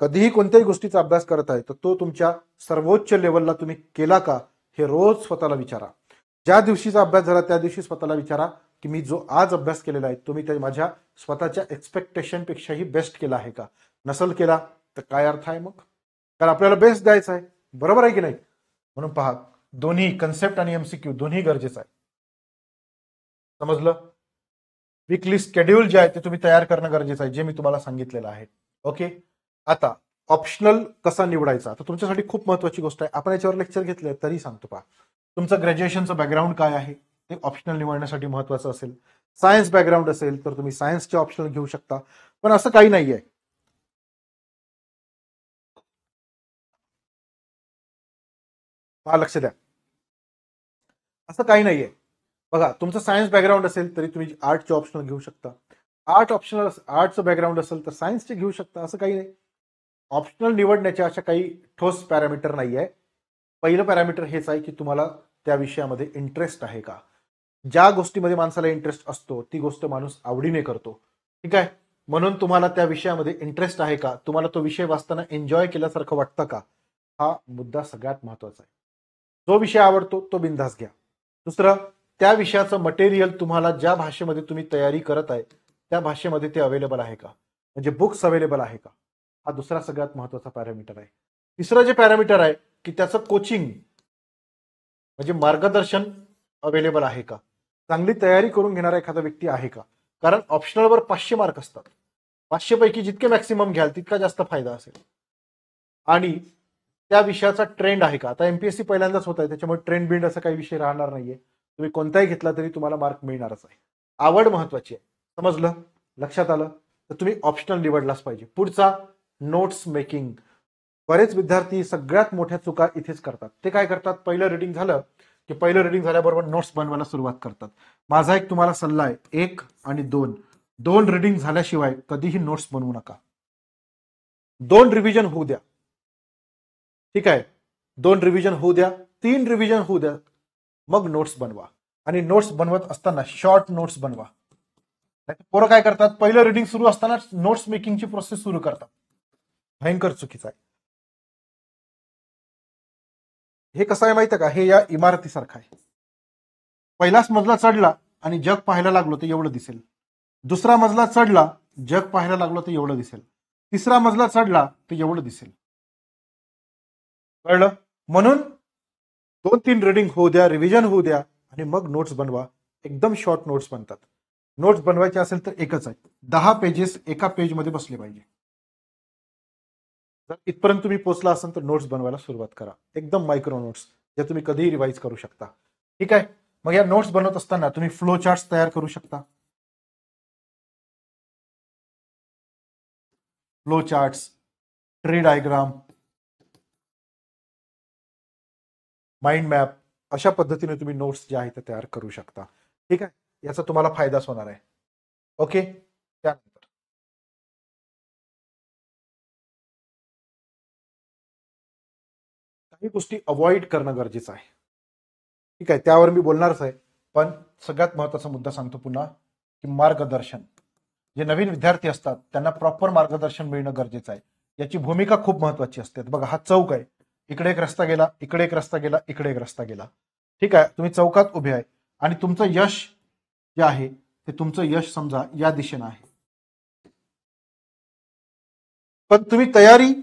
कधीही कोणत्याही गोष्टीचा अभ्यास करत आहे तर तो तुमच्या सर्वोच्च लेवलला तुम्ही केला का हे रोज स्वतःला विचारा. ज्या दिवशीचा अभ्यास झाला त्या दिवशी स्वतःला विचारा की मी जो आज अभ्यास केलेला आहे तो मी माझ्या स्वतःच्या एक्सपेक्टेशन पेक्षाही बेस्ट केला आहे का. नसल केला तर काय अर्थ आहे मग, कारण आपल्याला बेस्ट द्यायचा आहे, बरोबर आहे की नाही. म्हणून पहा, दोन्ही कन्सेप्ट आणि एमसीक्यू दोन्ही गरजेचं आहे. समजलं? वीकली शेड्यूल जे आहे ते तुम्ही तयार करणं गरजेचं आहे, जे मी तुम्हाला सांगितलेलं आहे. ओके. आता ऑप्शनल कसा निवडायचा, तर तुमच्यासाठी खूप महत्वाची गोष्ट आहे. आपण याच्यावर लेक्चर घेतले तरी सांगतो. पहा, तुमचं ग्रॅज्युएशनचं बॅकग्राऊंड काय आहे ते ऑप्शनल निवडण्यासाठी महत्वाचं असेल. सायन्स बॅकग्राऊंड असेल तर तुम्ही सायन्सचे ऑप्शनल घेऊ शकता, पण असं काही नाहीये. पहा, लक्ष द्या, असं काही नाहीये. बघा, तुमचं सायन्स बॅकग्राऊंड असेल तरी तुम्ही आर्टचे ऑप्शनल घेऊ शकता, आर्टचं बॅकग्राऊंड असेल तर सायन्सचे घेऊ शकता, असं काही नाही. ऑप्शनल निवडण्याच्या अशा काही ठोस पॅरामीटर नाही आहे. पहिलं पॅरामीटर हेच आहे की तुम्हाला त्या विषयामध्ये इंटरेस्ट आहे का. ज्या गोष्टीमध्ये माणसाला इंटरेस्ट असतो ती गोष्ट माणूस आवडीने करतो. ठीक आहे, म्हणून तुम्हाला त्या विषयामध्ये इंटरेस्ट आहे का, तुम्हाला तो विषय वाचताना एन्जॉय केल्यासारखं वाटतं का, हा मुद्दा सगळ्यात महत्वाचा आहे. जो विषय आवडतो तो बिनधास्त घ्या. दुसरं, त्या विषयाचं मटेरियल तुम्हाला ज्या भाषेमध्ये तुम्ही तयारी करत आहे त्या भाषेमध्ये ते अवेलेबल आहे का, म्हणजे बुक्स अवेलेबल आहे का, हा दुसरा सगळ्यात महत्वाचा पॅरामीटर आहे. तिसरं जे पॅरामीटर आहे की त्याचं कोचिंग म्हणजे मार्गदर्शन अवेलेबल आहे का, चांगली तयारी करून घेणारा एखादा व्यक्ती आहे का. कारण ऑप्शनलवर 500 मार्क असतात, 500 पैकी जितके मॅक्सिमम घ्याल तितका जास्त फायदा असेल. आणि त्या विषयाचा ट्रेंड आहे का. आता एमपीएससी पहिल्यांदाच होत आहे त्याच्यामुळे ट्रेंड बिंड असं काही विषय राहणार नाहीये. तुम्ही कोणताही घेतला तरी तुम्हाला मार्क मिळणारच आहे. आवड महत्वाची आहे. समजलं, लक्षात आलं, तर तुम्ही ऑप्शनल निवडलाच पाहिजे. पुढचा, नोट्स मेकिंग. बरेच विद्यार्थी सगळ्यात मोठ्या चुका इथेच करतात. ते काय करतात, पहिलं रिडिंग झालं की पहिलं रिडिंग झाल्याबरोबर नोट्स बनवायला सुरुवात करतात. माझा एक तुम्हाला सल्ला आहे, 1 आणि 2 रिडिंग झाल्याशिवाय कधीही नोट्स बनवू नका. 2 रिव्हिजन होऊ द्या. ठीक आहे, 2 रिव्हिजन होऊ द्या, 3 रिव्हिजन होऊ द्या, मग नोट्स बनवा. आणि नोट्स बनवत असताना शॉर्ट नोट्स बनवा. पोरं काय करतात, पहिलं रिडिंग सुरू असताना नोट्स मेकिंगची प्रोसेस सुरू करतात, भयंकर चुकीचं आहे. हे कसं आहे माहिती आहे का, हे या इमारतीसारखं आहे. पहिलाच मजला चढला आणि जग पाहायला लागलो तर एवढं दिसेल. दुसरा मजला चढला, जग पाहायला लागलो तर एवढं दिसेल. तिसरा मजला चढला तर एवढं दिसेल. कळलं? म्हणून 2-3 रिडिंग होऊ द्या, रिव्हिजन होऊ द्या आणि मग नोट्स बनवा. एकदम शॉर्ट नोट्स बनतात. नोट्स बनवायचे असेल तर एकच आहे, 10 पेजेस एका पेजमध्ये बसले पाहिजे. जर इथपर्यंत तुम्ही पोहोचला असाल तर नोट्स बनवायला सुरुवात करा. एकदम मायक्रो नोट्स, जे तुम्ही कधीही रिवाइज करू शकता. ठीक आहे, मग या नोट्स बनवत असताना तुम्ही फ्लो चार्ट्स तयार करू शकता. Flow charts, tree diagram, mind map, अशा पद्धतीने तुम्ही नोट्स जे आहेत ते तयार करू शकता. ठीक आहे, याचा तुम्हाला फायदाच होणार आहे. ओके. त्यानंतर काही गोष्टी अवॉइड करणं गरजेचं आहे. ठीक आहे, त्यावर मी बोलणारच आहे. पण सगळ्यात महत्वाचा मुद्दा सांगतो पुन्हा, की मार्गदर्शन. जे नवीन विद्यार्थी असतात त्यांना प्रॉपर मार्गदर्शन मिळणं गरजेचं आहे. याची भूमिका खूप महत्वाची असते. बघा, हा चौक आहे, इकडे एक रस्ता गेला, इकडे एक रस्ता गेला, इकडे एक रस्ता गेला. ठीक आहे, तुम्ही चौकात उभे आहे आणि तुमचं यश जे आहे ते तुमचं यश समजा या दिशेनं आहे. पण तुम्ही तयारी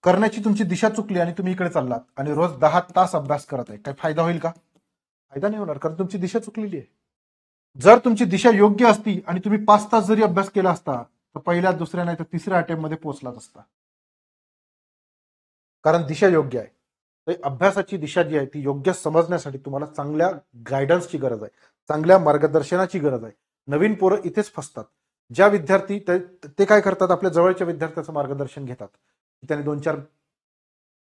करण्याची तुमची दिशा चुकली आणि तुम्ही इकडे चाललात आणि रोज 10 तास अभ्यास करत आहे, काय फायदा होईल का? फायदा नाही होणार, कारण तुमची दिशा चुकलेली आहे. जर तुमची दिशा योग्य असती आणि तुम्ही 5 तास जरी अभ्यास केला असता तर पहिल्या, दुसऱ्या नाही तर तिसऱ्या अटेम्प्ट मध्ये पोहोचलाच असता, कारण दिशा योग्य आहे. तर अभ्यासाची दिशा जी आहे ती योग्य समजण्यासाठी तुम्हाला चांगल्या गायडन्सची गरज आहे, चांगल्या मार्गदर्शनाची गरज आहे. नवीन पोरं इथेच फसतात. ज्या विद्यार्थी ते काय करतात, आपल्या जवळच्या विद्यार्थ्याचं मार्गदर्शन घेतात. त्याने 2-4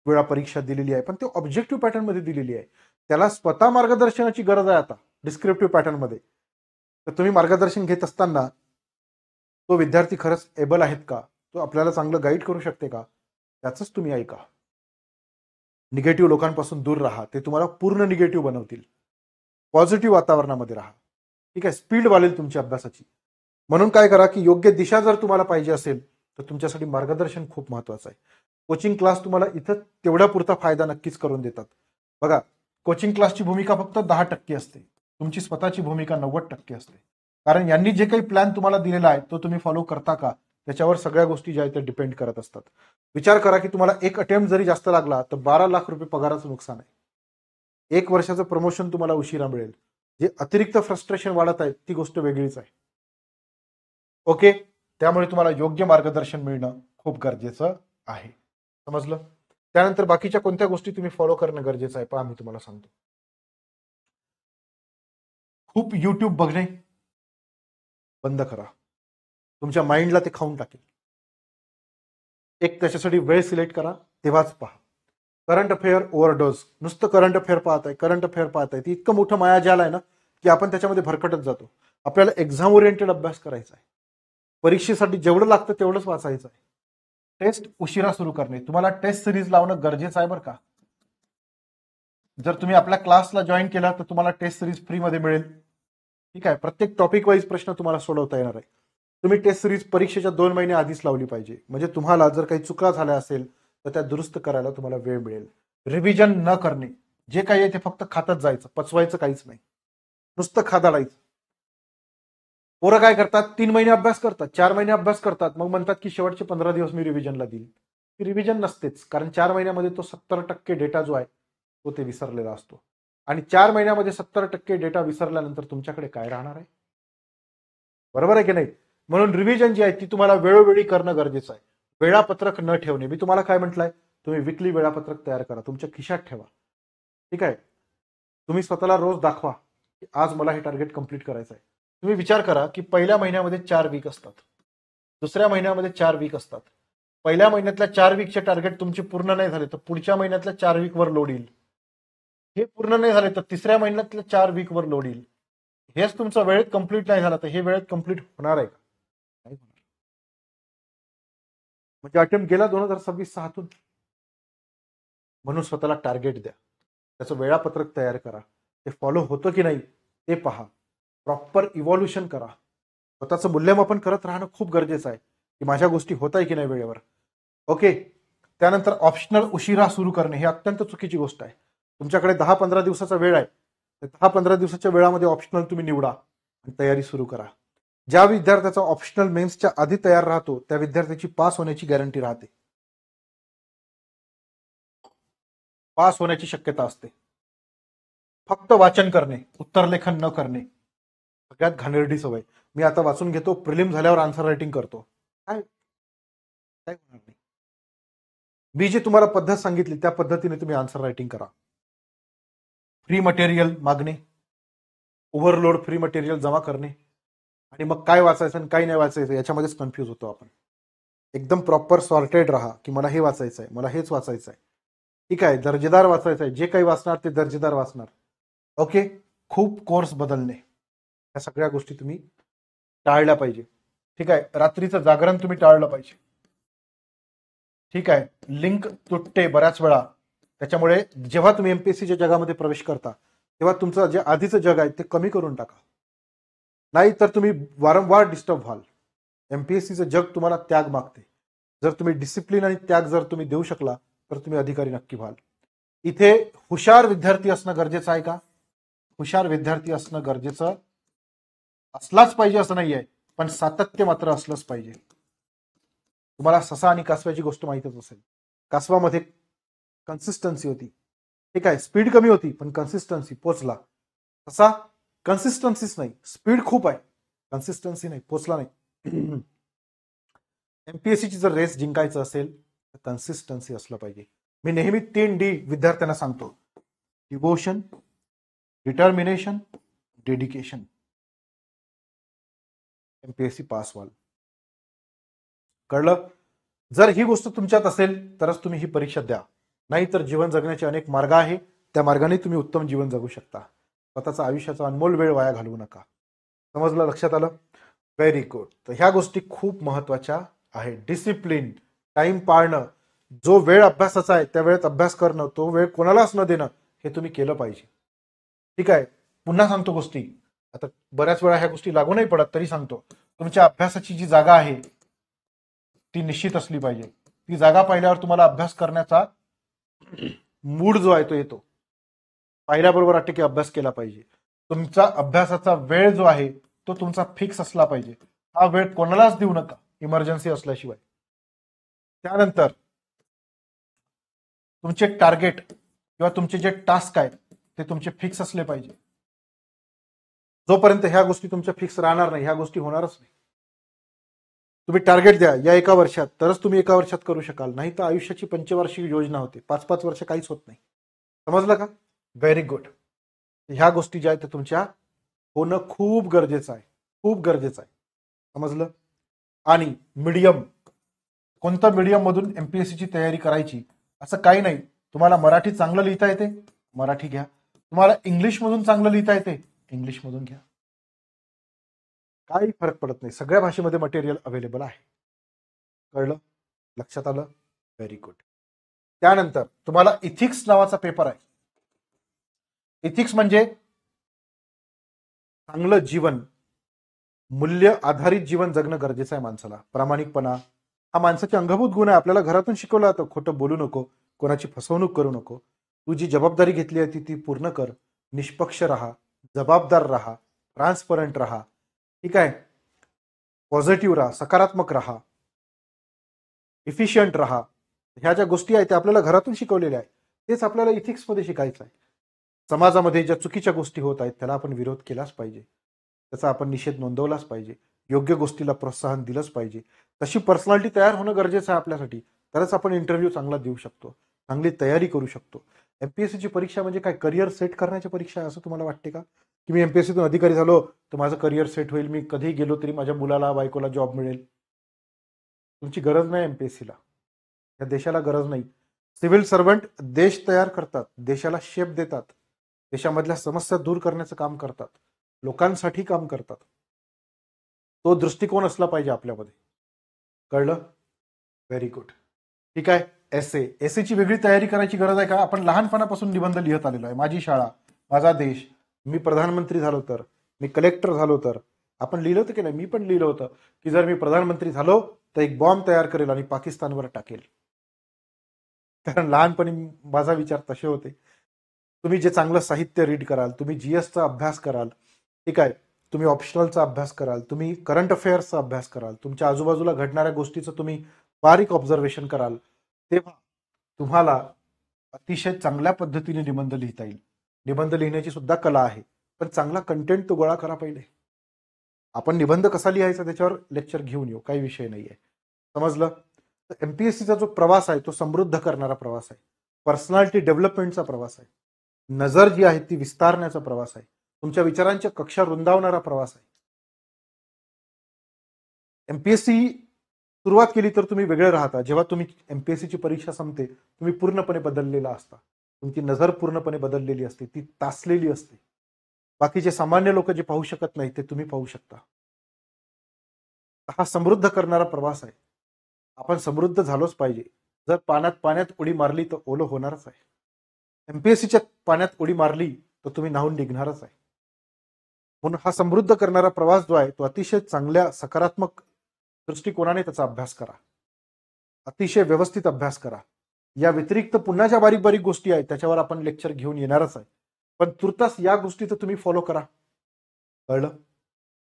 वेळा परीक्षा दिलेली आहे, पण ते ऑब्जेक्टिव्ह पॅटर्न मध्ये दिलेली आहे. त्याला स्वतः मार्गदर्शनाची गरज आहे आता डिस्क्रिप्टिव्ह पॅटर्न मध्ये. तर तुम्ही मार्गदर्शन घेत असताना तो विद्यार्थी खरंच एबल आहेत का, तो आपल्याला चांगलं गाईड करू शकते का, त्याचंच तुम्ही ऐका. निगेटिव्ह लोकांपासून दूर राहा, ते तुम्हाला पूर्ण निगेटिव्ह बनवतील. पॉझिटिव्ह वातावरणामध्ये राहा. ठीक आहे, स्पीड वाढेल तुमच्या अभ्यासाची. म्हणून काय करा, की योग्य दिशा जर तुम्हाला पाहिजे असेल तर तुमच्यासाठी मार्गदर्शन खूप महत्वाचं आहे. कोचिंग क्लास तुम्हाला इथं तेवढ्या पुरता फायदा नक्कीच करून देतात. बघा, कोचिंग क्लासची भूमिका फक्त 10% असते, तुमची स्वतःची भूमिका 90% असते. कारण यांनी जे काही प्लॅन तुम्हाला दिलेला आहे तो तुम्ही फॉलो करता का, त्याच्यावर सगळ्या गोष्टी ज्या आहेत त्या डिपेंड करत असतात. विचार करा, की तुम्हाला एक अटेम्प्ट जरी जास्त लागला तर 12 लाख रुपये पगाराचं नुकसान आहे. 1 वर्षाचं प्रमोशन तुम्हाला उशिरा मिळेल. जे अतिरिक्त फ्रस्ट्रेशन वाढत आहे ती गोष्ट वेगळीच आहे. ओके, त्यामुळे तुम्हाला योग्य मार्गदर्शन मिळणं खूप गरजेचं आहे. समजलं? त्यानंतर बाकीच्या कोणत्या गोष्टी तुम्ही फॉलो करणं गरजेचं आहे पहा, मी तुम्हाला सांगतो. खूप युट्यूब बघणे बंद करा, तुमच्या माइंडला ते खाऊन टाकेल. एक त्याच्यासाठी वेळ सिलेक्ट करा, तेव्हाच पहा. करंट अफेअर ओव्हरडोज, नुसतं करंट अफेअर पाहताय, करंट अफेअर पाहताय, ती इतकं मोठं मायाजाल आहे ना की आपण त्याच्यामध्ये भरकटत जातो. आपल्याला एक्झाम ओरिएंटेड अभ्यास करायचा आहे. परीक्षेसाठी जेवढं लागतं तेवढंच वाचायचं आहे. टेस्ट उशिरा सुरू करणे, तुम्हाला टेस्ट सिरीज लावणं गरजेचं आहे बरं का. जर तुम्ही आपल्या क्लासला जॉईन केला तर तुम्हाला टेस्ट सिरीज फ्रीमध्ये मिळेल. ठीक आहे, प्रत्येक टॉपिक वाईज प्रश्न तुम्हाला सोडवता येणार आहे. तुम्ही टेस्ट सिरीज परीक्षेच्या 2 महिने आधीच लावली पाहिजे, म्हणजे तुम्हाला जर काही चुका झाल्या असेल तर त्या दुरुस्त करायला तुम्हाला वेळ मिळेल. रिव्हिजन न करणे, जे काही आहे ते फक्त खातच जायचं, पचवायचं काहीच नाही, नुसतं खादाडायचं. पोरं काय करतात, 3 महिने अभ्यास करतात, 4 महिने अभ्यास करतात, मग म्हणतात की शेवटचे 15 दिवस मी रिव्हिजनला देईल. ती रिव्हिजन नसतेच, कारण 4 महिन्यामध्ये तो 70% डेटा जो आहे तो ते विसरलेला असतो. आणि 4 महिन्यामध्ये 70% डेटा विसरल्यानंतर तुमच्याकडे काय राहणार आहे? बरोबर आहे की नाही? म्हणून रिव्हिजन जी आहे ती तुम्हाला वेळोवेळी करणं गरजेचं आहे. वेळापत्रक न ठेवणे, मी तुम्हाला काय म्हटलंय, तुम्ही विकली वेळापत्रक तयार करा, तुमच्या खिशात ठेवा. ठीक आहे, तुम्ही स्वतःला रोज दाखवा की आज मला हे टार्गेट कंप्लीट करायचं आहे. तुम्ही विचार करा की पहिल्या महिन्यामध्ये 4 वीक असतात, दुसऱ्या महिन्यामध्ये 4 वीक असतात. पहिल्या महिन्यातल्या 4 वीकचे टार्गेट तुमचे पूर्ण नाही झाले तर पुढच्या महिन्यातल्या 4 वीकवर लोड येईल. हे पूर्ण नाही झाले तर तिसऱ्या महिन्यातल्या 4 वीकवर लोड येईल. हेच तुमचा वेळेत कंप्लीट नाही झाला तर हे वेळेत कंप्लीट होणार आहे का? नाही होणार. म्हणजे अटेम्प्ट गेला 2026 हातून. म्हणून स्वतःला टार्गेट द्या, त्याचं वेळापत्रक तयार करा, ते फॉलो होतं की नाही ते पहा, प्रॉपर इव्हॉल्युशन करा. स्वतःचं मूल्यमापन करत राहणं खूप गरजेचं आहे की माझ्या गोष्टी होत आहे की नाही वेळेवर. ओके. त्यानंतर ऑप्शनल उशिरा सुरू करणे, हे अत्यंत चुकीची गोष्ट आहे. तुमच्याकडे 10-15 दिवसाचा वेळ आहे, 10-15 दिवसाच्या वेळामध्ये ऑप्शनल तुम्ही निवडा आणि तयारी सुरू करा. ज्या विद्यार्थ्याचा ऑप्शनल मेन्सच्या आधी तयार राहतो त्या विद्यार्थ्याची पास होण्याची गॅरंटी राहते, पास होण्याची शक्यता असते. फक्त वाचन करणे, उत्तरलेखन न करणे, सगळ्यात घाणेरडी सवय. मी आता वाचून घेतो, प्रिलिम झाल्यावर आन्सर रायटिंग करतो, काय काय होणार नाही. मी जे तुम्हाला पद्धत सांगितली त्या पद्धतीने तुम्ही आन्सर रायटिंग करा. फ्री मटेरियल मागणे, ओव्हरलोड फ्री मटेरियल जमा करणे आणि मग काय वाचायचं आणि काय नाही वाचायचं याच्यामध्येच कन्फ्यूज होतो आपण. एकदम प्रॉपर सॉर्टेड राहा की मला हे वाचायचं आहे, मला हेच वाचायचं आहे. ठीक आहे, दर्जेदार वाचायचं आहे, जे काही वाचणार ते दर्जेदार वाचणार. ओके. खूप कोर्स बदलणे, ह्या सगळ्या गोष्टी तुम्ही टाळल्या पाहिजे. ठीक आहे. रात्रीचं जागरण तुम्ही टाळलं पाहिजे. ठीक आहे. लिंक तुटते बऱ्याच वेळा. त्याच्यामुळे जेव्हा तुम्ही एमपीएससीच्या जगामध्ये प्रवेश करता तेव्हा तुमचं जे आधीचं जग आहे ते कमी करून टाका, नाही तर तुम्ही वारंवार डिस्टर्ब व्हाल. एमपीएससीचं जग तुम्हाला त्याग मागते. जर तुम्ही डिसिप्लिन आणि त्याग जर तुम्ही देऊ शकला तर तुम्ही अधिकारी नक्की व्हाल. इथे हुशार विद्यार्थी असणं गरजेचं आहे का? हुशार विद्यार्थी असणं गरजेचं असलाच पाहिजे असं नाहीये, पण सातत्य मात्र असलंच पाहिजे. तुम्हाला ससा आणि कासव्याची गोष्ट माहितच असेल. कासवामध्ये कन्सिस्टन्सी होती. ठीक आहे. स्पीड कमी होती पण कन्सिस्टन्सी पोचला. ससा कन्सिस्टन्सीच नाही, स्पीड खूप आहे, कन्सिस्टन्सी नाही, पोचला नाही. एमपीएससीची जर रेस जिंकायचं असेल तर कन्सिस्टन्सी असलं पाहिजे. मी नेहमी 3D विद्यार्थ्यांना सांगतो: devotion, determination, dedication. MPSC pass व्हाल. कळलं? जर ही गोष्ट तुमच्यात असेल तरच तुम्ही ही परीक्षा द्या, नाहीतर जीवन जगण्याचे अनेक मार्ग आहे, त्या मार्गाने तुम्ही उत्तम जीवन जगू शकता. स्वतःचा आयुष्याचा अनमोल वेळ वाया घालवू नका. समजलं? लक्षात आलं? Very good. तर ह्या गोष्टी खूप महत्वाच्या आहेत. डिसिप्लिन, टाइम पाळणं, जो वेळ अभ्यासाचा आहे त्या वेळेत अभ्यास करणं, तो वेळ कोणालाच न देणं, हे तुम्ही केलं पाहिजे. ठीक आहे. पुन्हा सांगतो गोष्टी, आता बऱ्याच वेळा ह्या गोष्टी लागू नाही पडत तरी सांगतो. तुमच्या अभ्यासाची जी जागा आहे ती निश्चित असली पाहिजे. ती जागा पाहिल्यावर तुम्हाला अभ्यास करण्याचा मूड जो आहे तो येतो. पाहिल्याबरोबर वाटते की अभ्यास केला पाहिजे. तुमचा अभ्यासाचा वेळ जो आहे तो तुमचा फिक्स असला पाहिजे. हा वेळ कोणालाच देऊ नका इमर्जन्सी असल्याशिवाय. त्यानंतर तुमचे टार्गेट किंवा तुमचे जे टास्क आहेत ते तुमचे फिक्स असले पाहिजे. जोपर्यंत ह्या गोष्टी तुमच्या फिक्स राहणार नाही ह्या गोष्टी होणारच नाही. तुम्ही टार्गेट द्या या एका वर्षात, तरच तुम्ही एका वर्षात करू शकाल, नाही तर आयुष्याची पंचवार्षिक योजना होते, 5-5 वर्ष काहीच होत नाही. समजलं का? Very good. ह्या गोष्टी ज्या आहेत तुमच्या होणं खूप गरजेचं आहे, खूप गरजेचं आहे. समजलं? आणि मीडियम, कोणतं मीडियम मधून एमपीएससीची तयारी करायची असं काही नाही. तुम्हाला मराठी चांगलं लिहिता येते, मराठी घ्या. तुम्हाला इंग्लिश मधून चांगलं लिहिता येते, इंग्लिश मधून घ्या. काही फरक पडत नाही. सगळ्या भाषेमध्ये मटेरियल अवेलेबल आहे. कळलं? लक्षात आलं? Very good. त्यानंतर तुम्हाला इथिक्स नावाचा पेपर आहे. इथिक्स म्हणजे चांगलं जीवन, मूल्य आधारित जीवन जगणं गरजेचं आहे माणसाला. प्रामाणिकपणा हा माणसाचे अंगभूत गुण आहे. आपल्याला घरातून शिकवलं जातं खोटं बोलू नको, कोणाची फसवणूक करू नको, तू जी जबाबदारी घेतली आहे ती पूर्ण कर, निष्पक्ष राहा, जबाबदार राहा, ट्रान्सपरंट राहा. ठीक आहे. पॉझिटिव्ह राहा, सकारात्मक राहा, इफिशियंट राहा. ह्या ज्या गोष्टी आहेत त्या आपल्याला घरातून शिकवलेल्या आहेत, तेच आपल्याला इथिक्समध्ये शिकायचं आहे. समाजामध्ये ज्या चुकीच्या गोष्टी होत आहेत त्याला आपण विरोध केलाच पाहिजे, त्याचा आपण निषेध नोंदवलाच पाहिजे, योग्य गोष्टीला प्रोत्साहन दिलंच पाहिजे. तशी पर्सनॅलिटी तयार होणं गरजेचं आहे आपल्यासाठी, तरच आपण इंटरव्ह्यू चांगला देऊ शकतो, चांगली तयारी करू शकतो. एमपीएससीची परीक्षा म्हणजे काय करिअर सेट करण्याची परीक्षा आहे असं तुम्हाला वाटते का? की मी एमपीएससीतून अधिकारी झालो तर माझं करिअर सेट होईल, मी कधी गेलो तरी माझ्या मुलाला बायकोला जॉब मिळेल. तुमची गरज नाही एमपीएससीला, या देशाला गरज नाही. सिव्हिल सर्वंट देश तयार करतात, देशाला शेप देतात, देशामधल्या समस्या दूर करण्याचं काम करतात, लोकांसाठी काम करतात. तो दृष्टिकोन असला पाहिजे आपल्यामध्ये. कळलं? Very good. ठीक आहे. एसएची वेगळी तयारी करायची गरज आहे का? आपण लहानपणापासून निबंध लिहत आलेलो आहे. माझी शाळा, माझा देश, मी प्रधानमंत्री झालो तर, मी कलेक्टर झालो तर. आपण लिहिलं होतं की नाही? मी पण लिहिलं होतं की जर मी प्रधानमंत्री झालो तर एक बॉम्ब तयार करेल आणि पाकिस्तानवर टाकेल. कारण लहानपणी माझा विचार तसे होते. तुम्ही जे चांगलं साहित्य रीड कराल, तुम्ही जीएसचा अभ्यास कराल, ठीक आहे, तुम्ही ऑप्शनलचा अभ्यास कराल, तुम्ही करंट अफेअर्सचा अभ्यास कराल, तुमच्या आजूबाजूला घडणाऱ्या गोष्टीचं तुम्ही बारीक ऑब्झर्वेशन कराल, तेव्हा तुम्हाला अतिशय चांगल्या पद्धतीने निबंध लिहिता येईल. निबंध लिहिण्याची सुद्धा कला आहे, पण चांगला कंटेंट तो गोळा करा पहिले. आपण निबंध कसा लिहायचा त्याच्यावर लेक्चर घेऊन येऊ, काही विषय नाहीये. समजलं? तर एमपीएससीचा जो प्रवास आहे तो समृद्ध करणारा प्रवास आहे, पर्सनॅलिटी डेव्हलपमेंटचा प्रवास आहे, नजर जी आहे ती विस्तारण्याचा प्रवास आहे, तुमच्या विचारांच्या कक्षा रुंदावणारा प्रवास आहे. एमपीएससी सुरुवात केली तर तुम्ही वेगळे राहता. जेव्हा तुम्ही एमपीएससीची परीक्षा संपते तुम्ही पूर्णपणे बदललेला असता. तुमची नजर पूर्णपणे बदललेली असते, ती तासलेली असते. बाकीचे सामान्य लोक जे पाहू शकत नाही ते तुम्ही पाहू शकता. हा समृद्ध करणारा प्रवास आहे. आपण समृद्ध झालोच पाहिजे. जर पाण्यात उडी मारली तर ओलं होणारच आहे. एमपीएससीच्या पाण्यात उडी मारली तर तुम्ही न्हाऊन निघणारच आहे. म्हणून हा समृद्ध करणारा प्रवास जो आहे तो अतिशय चांगल्या सकारात्मक दृष्टिकोनाने त्याचा अभ्यास करा. अतिशय व्यवस्थित अभ्यास करा. या व्यतिरिक्त पुन्हा ज्या बारीक बारीक गोष्टी आहेत त्याच्यावर आपण लेक्चर घेऊन येणारच आहे. पण तुर्तास या गोष्टी तर तुम्ही फॉलो करा. कळलं?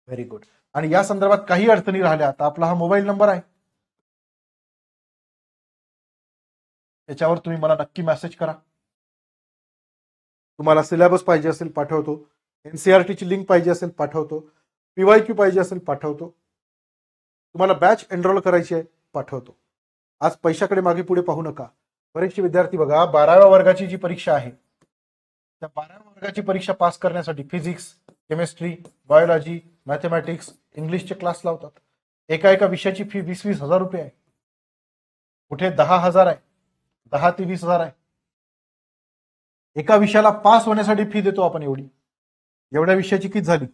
Very good. आणि या संदर्भात काही अडचणी राहिल्या तर आपला हा मोबाईल नंबर आहे, त्याच्यावर तुम्ही मला नक्की मेसेज करा. तुम्हाला सिलेबस पाहिजे असेल पाठवतो, एनसीईआरटीची लिंक पाहिजे असेल पाठवतो, पीवायक्यू पाहिजे असेल पाठवतो, तुम्हाला बॅच एनरोल करायची आहे पाठवतो. आज पैशाकडे मागे पुढे पाहू नका. बरेचसे विद्यार्थी बघा 12व्या वर्गाची जी परीक्षा आहे त्या 12व्या वर्गाची परीक्षा पास करण्यासाठी फिजिक्स, केमिस्ट्री, बायोलॉजी, मॅथमॅटिक्स, इंग्लिशचे क्लास लावतात. एका एका विषयाची फी 20-20 हजार रुपये आहे, कुठे 10,000 आहे, 10 ते 20,000 आहे. एका विषयाला पास होण्यासाठी फी देतो आपण एवढ्या विषयाची किती झाली?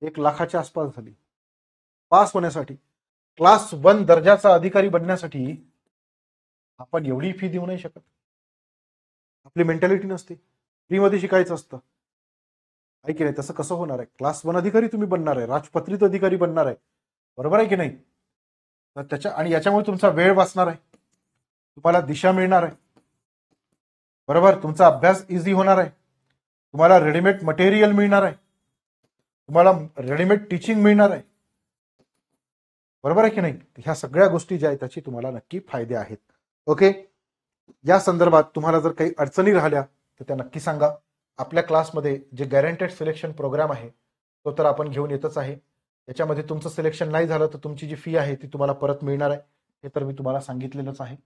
1 लाखाच्या आसपास झाली. पास होण्यासाठी, क्लास 1 दर्जाचा अधिकारी बनण्यासाठी आपण एवढी फी देऊ नाही शकत. आपली मेंटॅलिटी नसते. फ्रीमध्ये शिकायचं असतं. आहे की नाही? तसं कसं होणार आहे? क्लास 1 अधिकारी तुम्ही बनणार आहे, राजपत्रित अधिकारी बनणार आहे, बरोबर आहे की नाही? तर आणि याच्यामुळे तुमचा वेळ वाचणार आहे, तुम्हाला दिशा मिळणार आहे, बरोबर. तुमचा अभ्यास इझी होणार आहे, तुम्हाला रेडीमेड मटेरियल मिळणार आहे, तुम्हाला रेडीमेड टीचिंग मिळणार आहे, बरोबर आहे की नाही? ह्या सगळ्या गोष्टी ज्या आहेत त्याची तुम्हाला नक्की फायदे आहेत. ओके. या संदर्भात तुम्हाला जर काही अडचणी राहिल्या तर त्या नक्की सांगा. आपल्या क्लासमध्ये जे गॅरंटेड सिलेक्शन प्रोग्राम आहे तो तर आपण घेऊन येतच आहे. याच्यामध्ये तुमचं सिलेक्शन नाही झालं तर तुमची जी फी आहे ती तुम्हाला परत मिळणार आहे, हे तर मी तुम्हाला सांगितलेलंच आहे.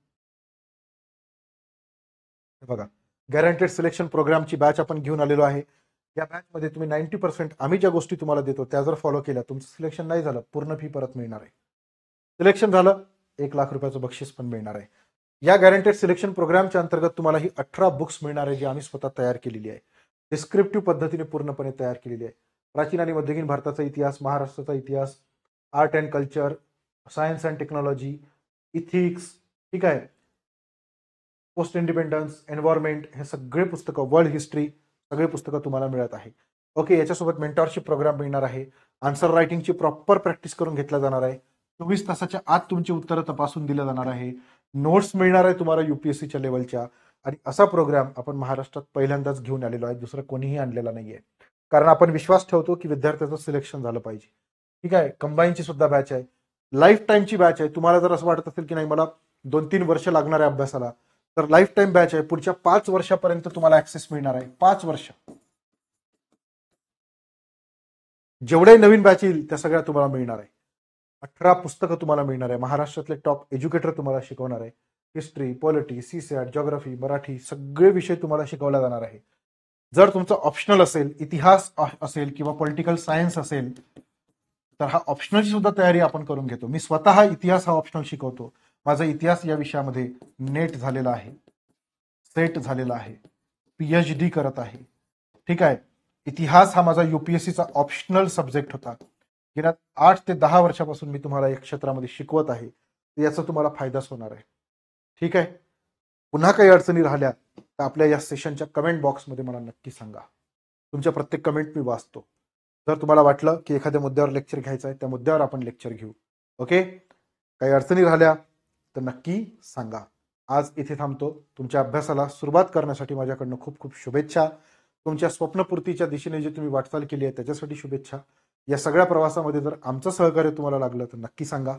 बघा, गॅरंटेड सिलेक्शन प्रोग्रामची बॅच आपण घेऊन आलेलो आहे. या बॅचमध्ये तुम्ही 90% आम्ही ज्या गोष्टी तुम्हाला देतो त्या जर फॉलो केल्या, तुमचं सिलेक्शन नाही झालं पूर्ण फी परत मिळणार आहे. सिलेक्शन झालं 1 लाख रुपयाचं बक्षीस पण मिळणार आहे. या गॅरंटेड सिलेक्शन प्रोग्रामच्या अंतर्गत तुम्हाला ही 18 बुक्स मिळणार आहे, जी आम्ही स्वतः तयार केलेली आहे. डिस्क्रिप्टिव्ह पद्धतीने पूर्णपणे तयार केलेली आहे. प्राचीन आणि मध्ययुगीन भारताचा इतिहास, महाराष्ट्राचा इतिहास, art and culture, science and technology, ethics, ठीक आहे, पोस्ट इंडिपेंडन्स, एन्व्हायरमेंट, हे सगळे पुस्तकं, वर्ल्ड हिस्ट्री, सगळे पुस्तकं तुम्हाला मिळत आहे. ओके. याच्यासोबत मेंटॉरशिप प्रोग्राम मिळणार आहे. आन्सर रायटिंगची प्रॉपर प्रॅक्टिस करून घेतला जाणार आहे. 24 तासाच्या आत तुमची उत्तरं तपासून दिलं जाणार आहे. नोट्स मिळणार आहे तुम्हाला UPSCच्या लेवलच्या. आणि असा प्रोग्राम आपण महाराष्ट्रात पहिल्यांदाच घेऊन आलेलो आहे, दुसरं कोणीही आणलेला नाहीये. कारण आपण विश्वास ठेवतो की विद्यार्थ्याचं सिलेक्शन झालं पाहिजे. ठीक आहे. कंबाईनची सुद्धा बॅच आहे, लाईफ टाईमची बॅच आहे. तुम्हाला जर असं वाटत असेल की नाही मला 2-3 वर्ष लागणार आहे अभ्यासाला, तर लाईफ टाईम बॅच आहे. पुढच्या 5 वर्षापर्यंत तुम्हाला ऍक्सेस मिळणार आहे. 5 वर्ष. जेवढे नवीन बॅच येईल त्या सगळ्या तुम्हाला मिळणार आहे. 18 पुस्तकं तुम्हाला मिळणार आहे. महाराष्ट्रातले टॉप एज्युकेटर तुम्हाला शिकवणार आहे. History, polity, CSAT, geography, Marathi सगळे विषय तुम्हाला शिकवला जाणार आहे. जर तुमचं ऑप्शनल असेल, इतिहास असेल किंवा पॉलिटिकल सायन्स असेल, तर हा ऑप्शनलची सुद्धा तयारी आपण करून घेतो. मी स्वतः इतिहास हा ऑप्शनल शिकवतो. माझा इतिहास या विषयामध्ये नेट झालेला आहे, सेट झालेला आहे, PhD करत आहे. ठीक आहे. इतिहास हा माझा UPSCचा ऑप्शनल सब्जेक्ट होता. गेल्या 8 ते 10 वर्षापासून मी तुम्हाला या क्षेत्रामध्ये शिकवत आहे. याचा तुम्हाला फायदाच होणार आहे. ठीक आहे. पुन्हा काही अडचणी राहिल्या तर आपल्या या सेशनच्या कमेंट बॉक्समध्ये मला नक्की सांगा. तुमच्या प्रत्येक कमेंट मी वाचतो. जर तुम्हाला वाटलं की एखाद्या मुद्द्यावर लेक्चर घ्यायचं आहे, त्या मुद्द्यावर आपण लेक्चर घेऊ. ओके. काही अडचणी राहिल्या तर नक्की सांगा. आज इथे थांबतो. तुमच्या अभ्यासाला सुरुवात करण्यासाठी माझ्याकडनं खूप खूप शुभेच्छा. तुमच्या स्वप्नपूर्तीच्या दिशेने जे तुम्ही वाटचाल केली आहे त्याच्यासाठी शुभेच्छा. या सगळ्या प्रवासामध्ये जर आमचं सहकार्य तुम्हाला लागलं तर नक्की सांगा.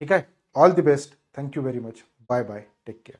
ठीक आहे. All the best. Thank you very much. Bye bye. Take care.